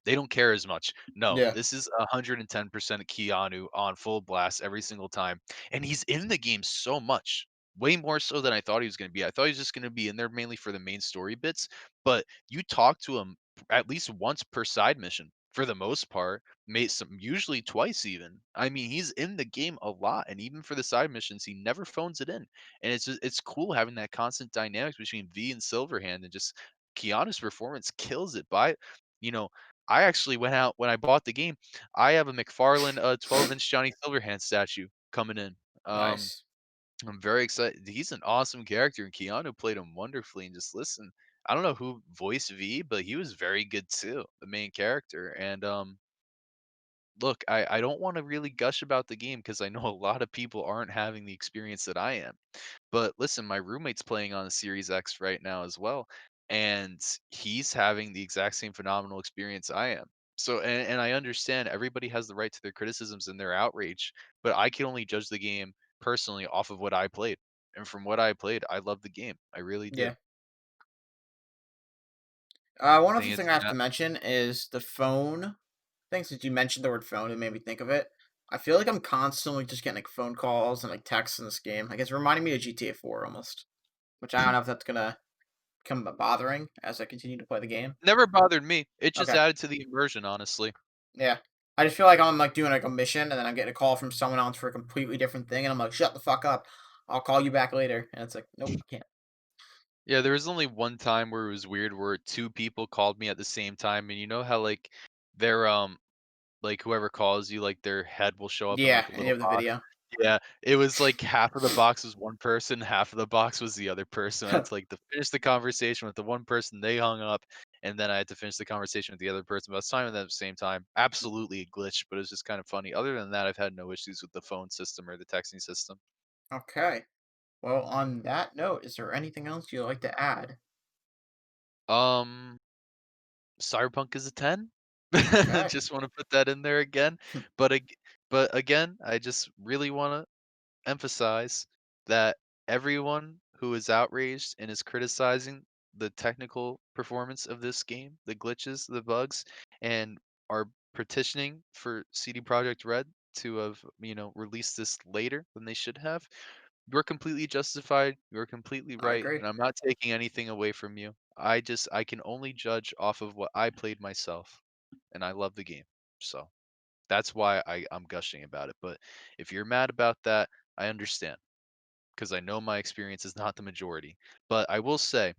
they don't care as much. No, Yeah. this is 110% Keanu on full blast every single time, and he's in the game so much, way more so than I thought he was gonna be. I thought he was just gonna be in there mainly for the main story bits, but you talk to him at least once per side mission for the most part, usually twice even. I mean, he's in the game a lot, and even for the side missions, he never phones it in, and it's cool having that constant dynamics between V and Silverhand, and just Keanu's performance kills it. By you know, I actually went out when I bought the game. I have a McFarlane 12-inch Johnny Silverhand statue coming in. Um, Nice. I'm very excited. He's an awesome character, and Keanu played him wonderfully. And just listen, I don't know who voiced V, but he was very good too, the main character. And look, I don't want to really gush about the game because I know a lot of people aren't having the experience that I am. But listen, my roommate's playing on the Series X right now as well, and he's having the exact same phenomenal experience I am. So, and I understand everybody has the right to their criticisms and their outrage, but I can only judge the game personally off of what I played. And from what I played, I love the game. I really did. Yeah. One I other think thing it's I have to mention is the phone thing. Since you mentioned the word phone, it made me think of it. I feel like I'm constantly just getting like phone calls and like texts in this game. I guess it reminding me of GTA 4 almost, which I don't know if that's gonna become bothering as I continue to play the game. never bothered me. It just Okay, added to the immersion, honestly. yeah. I just feel like I'm like doing like a mission and then I'm getting a call from someone else for a completely different thing, and I'm like, shut the fuck up. I'll call you back later. And it's like, nope, you can't. Yeah, there was only one time where it was weird where two people called me at the same time, and you know how like they're like, whoever calls you, like, their head will show up in, Yeah, like, a and you little have the box. video. Yeah, it was like half of the box was one person, half of the box was the other person. I had to, like, to finish the conversation with the one person, they hung up, and then I had to finish the conversation with the other person, but I was talking with them at the same time. Absolutely a glitch, but it was just kind of funny. Other than that, I've had no issues with the phone system or the texting system. Okay. Well, on that note, is there anything else you'd like to add? Um, Cyberpunk is a 10. Okay. Just wanna put that in there again, but again, I just really wanna emphasize that everyone who is outraged and is criticizing the technical performance of this game, the glitches, the bugs, and are petitioning for CD Projekt Red to have, released this later than they should have, you're completely justified. You're completely I right, agree. and I'm not taking anything away from you. I can only judge off of what I played myself, and I love the game. So that's why I'm gushing about it. But if you're mad about that, I understand because I know my experience is not the majority. But I will say,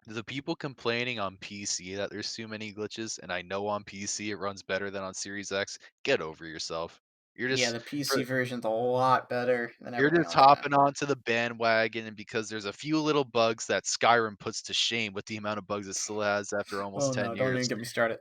the people complaining on PC that there's too many glitches, and I know on PC it runs better than on Series X, get over yourself. You're Yeah, just the PC for version's a lot better than you're everything just else, man. hopping onto the bandwagon, and because there's a few little bugs that Skyrim puts to shame with the amount of bugs it still has after almost Oh 10 no, don't even years. get me started.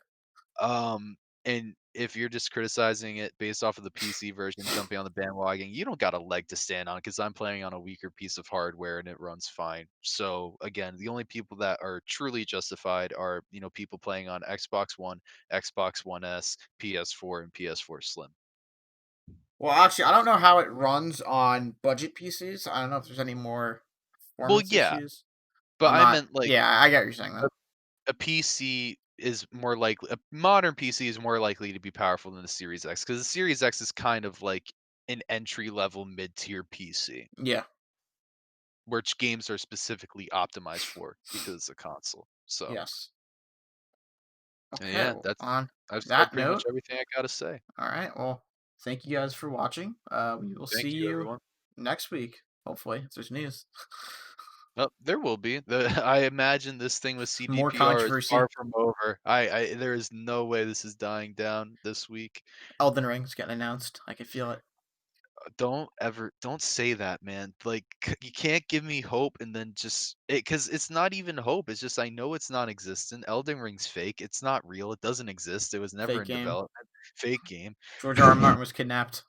And if you're just criticizing it based off of the PC version, jumping on the bandwagon, you don't got a leg to stand on because I'm playing on a weaker piece of hardware and it runs fine. So again, the only people that are truly justified are, people playing on Xbox One, Xbox One S, PS4, and PS4 Slim. Well, actually, I don't know how it runs on budget PCs. I don't know if there's any more Well, performance yeah, issues. but I'm I not. meant like Yeah, I get what you're saying a, though. a PC is more likely, a modern PC is more likely to be powerful than the Series X because the Series X is kind of like an entry level mid tier PC. Yeah. Which games are specifically optimized for because it's a console. So, Yes. and Okay. yeah, Well, that's on I've said that pretty much note, everything I gotta say. all right. Well, thank you guys for watching. We will see Thank you, you everyone. next week. Hopefully, if there's news. Oh, there will be. I imagine this thing with More CDPR is far controversy. from over. I there is no way this is dying down this week. Elden Ring's getting announced. I can feel it. Don't say that, man. Like you can't give me hope and then just it because it's not even hope. It's just I know it's non-existent. Elden Ring's fake. It's not real. It doesn't exist. It was never Fake in game. development. Fake game. George R. R. Martin was kidnapped.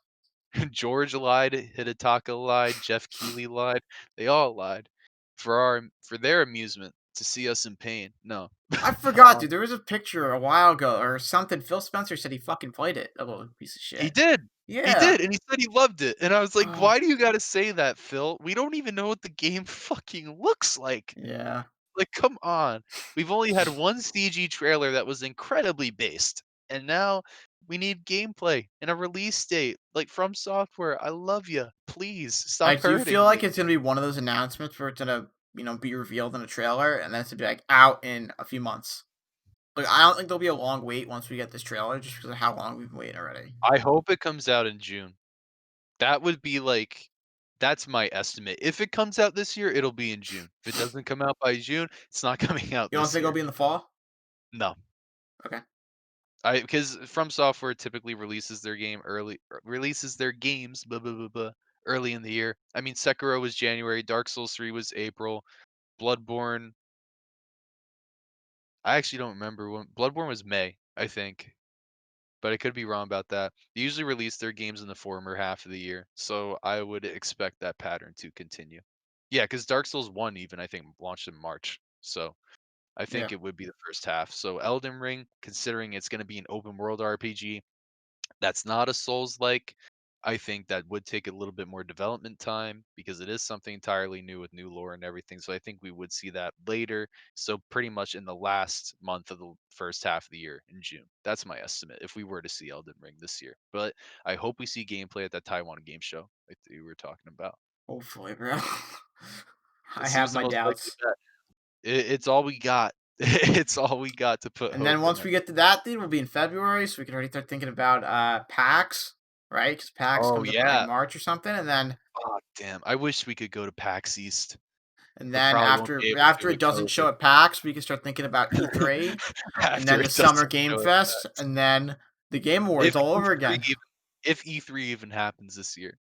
George lied, Hidetaka lied, Jeff Keighley lied. They all lied for their amusement to see us in pain. No. I forgot, dude. There was a picture a while ago or something. Phil Spencer said he fucking played it. A little piece of He shit. did. He Yeah. did, and he said he loved it, and I was like, Oh, "Why do you gotta say that, Phil? We don't even know what the game fucking looks like." yeah. Like, come on. We've only had one CG trailer that was incredibly based, and now we need gameplay and a release date. Like, From Software, I love you. Please I stop do feel hurting like me. it's gonna be one of those announcements where it's gonna, be revealed in a trailer, and then it's gonna be like out in a few months. Like I don't think there'll be a long wait once we get this trailer, just because of how long we've been waiting already. I hope it comes out in June. That would be like that's my estimate. If it comes out this year, it'll be in June. If it doesn't come out by June, it's not coming out You don't this think it'll year. be in the fall? No. Okay. I because From Software typically releases their games blah, blah, blah, blah, early in the year. I mean, Sekiro was January, Dark Souls 3 was April, Bloodborne, I actually don't remember when Bloodborne was May, I think, but I could be wrong about that. They usually release their games in the former half of the year, so I would expect that pattern to continue. Yeah, because Dark Souls 1 even I think launched in March, so I Yeah. think it would be the first half. So Elden Ring, considering it's going to be an open world RPG, that's not a Souls-like. I think that would take a little bit more development time because it is something entirely new with new lore and everything. So I think we would see that later. So pretty much in the last month of the first half of the year in June. That's my estimate if we were to see Elden Ring this year. But I hope we see gameplay at that Taiwan game show like we were talking about. Hopefully, bro. I It have seems the my most likely doubts. bet. It's all we got. It's all we got to put And then hope in once it. we get to that, dude, we'll be in February, so we can already start thinking about PAX, right? Because PAX Oh comes up in like yeah. March or something, and then Oh damn. I wish we could go to PAX East. and But then probably won't after be able to after with it doesn't COVID. show at PAX, we can start thinking about E3, and After then the it Summer doesn't Game show it Fest, back. and then the Game Awards If all over E3 again. even if E3 even happens this year,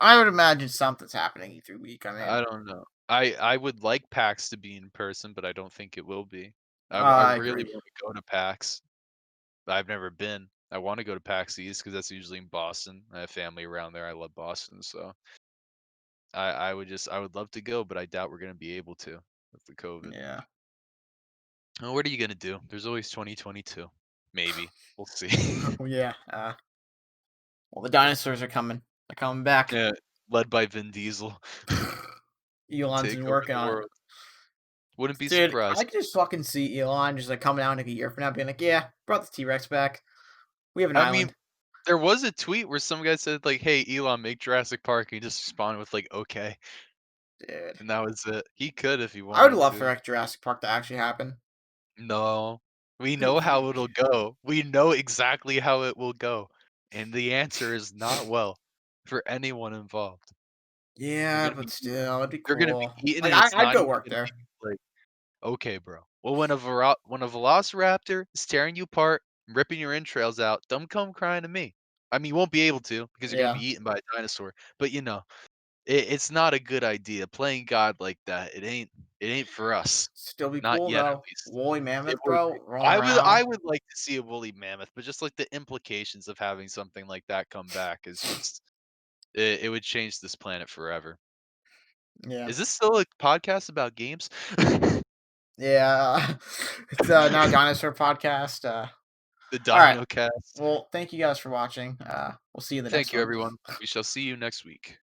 I would imagine something's happening E3 week. I mean, I don't know. I would like PAX to be in person, but I don't think it will be. I I really agree. wanna go to PAX. I've never been. I wanna go to PAX East because that's usually in Boston. I have family around there. I love Boston, so I would love to go, but I doubt we're gonna be able to with the COVID. Yeah. Oh, what are you gonna do? There's always 2022. Maybe. We'll see. Oh yeah. Well, the dinosaurs are coming. They're coming back. Yeah, led by Vin Diesel. Elon's Take been over working the on it. world. Wouldn't be Dude, I surprised. could just fucking see Elon just like coming out in like a year from now, being like, "Yeah, brought the T Rex back. We have an I mean, island, there was a tweet where some guy said like, "Hey, Elon, make Jurassic Park." He just responded with like, "Okay," dude." and that was it. He could if he I would wanted love for to. like Jurassic Park to actually happen. No, we Dude, know how it'll go. We know exactly how it will go, and the answer is not well for anyone involved. They're yeah, gonna but be still, it'd be they're gonna cool. be eaten, Like, and it's I'd not go even work gonna there. be like, "Okay, bro." Well, when a velociraptor is tearing you apart, ripping your entrails out, don't come crying to me. I mean, you won't be able to because you're gonna Yeah, be eaten by a dinosaur, but, it's not a good idea. Playing God like that, it ain't for us. still be Not cool yet, at though. least. Woolly It mammoth, would bro, be. rolling I around. would like to see a woolly mammoth, but just, like, the implications of having something like that come back is just it would change this planet forever. Yeah, Is this still a podcast about games? yeah. It's now a dinosaur podcast. The All right. Dino Cast. Well, thank you guys for watching. We'll see you in the next Thank you, one. everyone. We shall see you next week.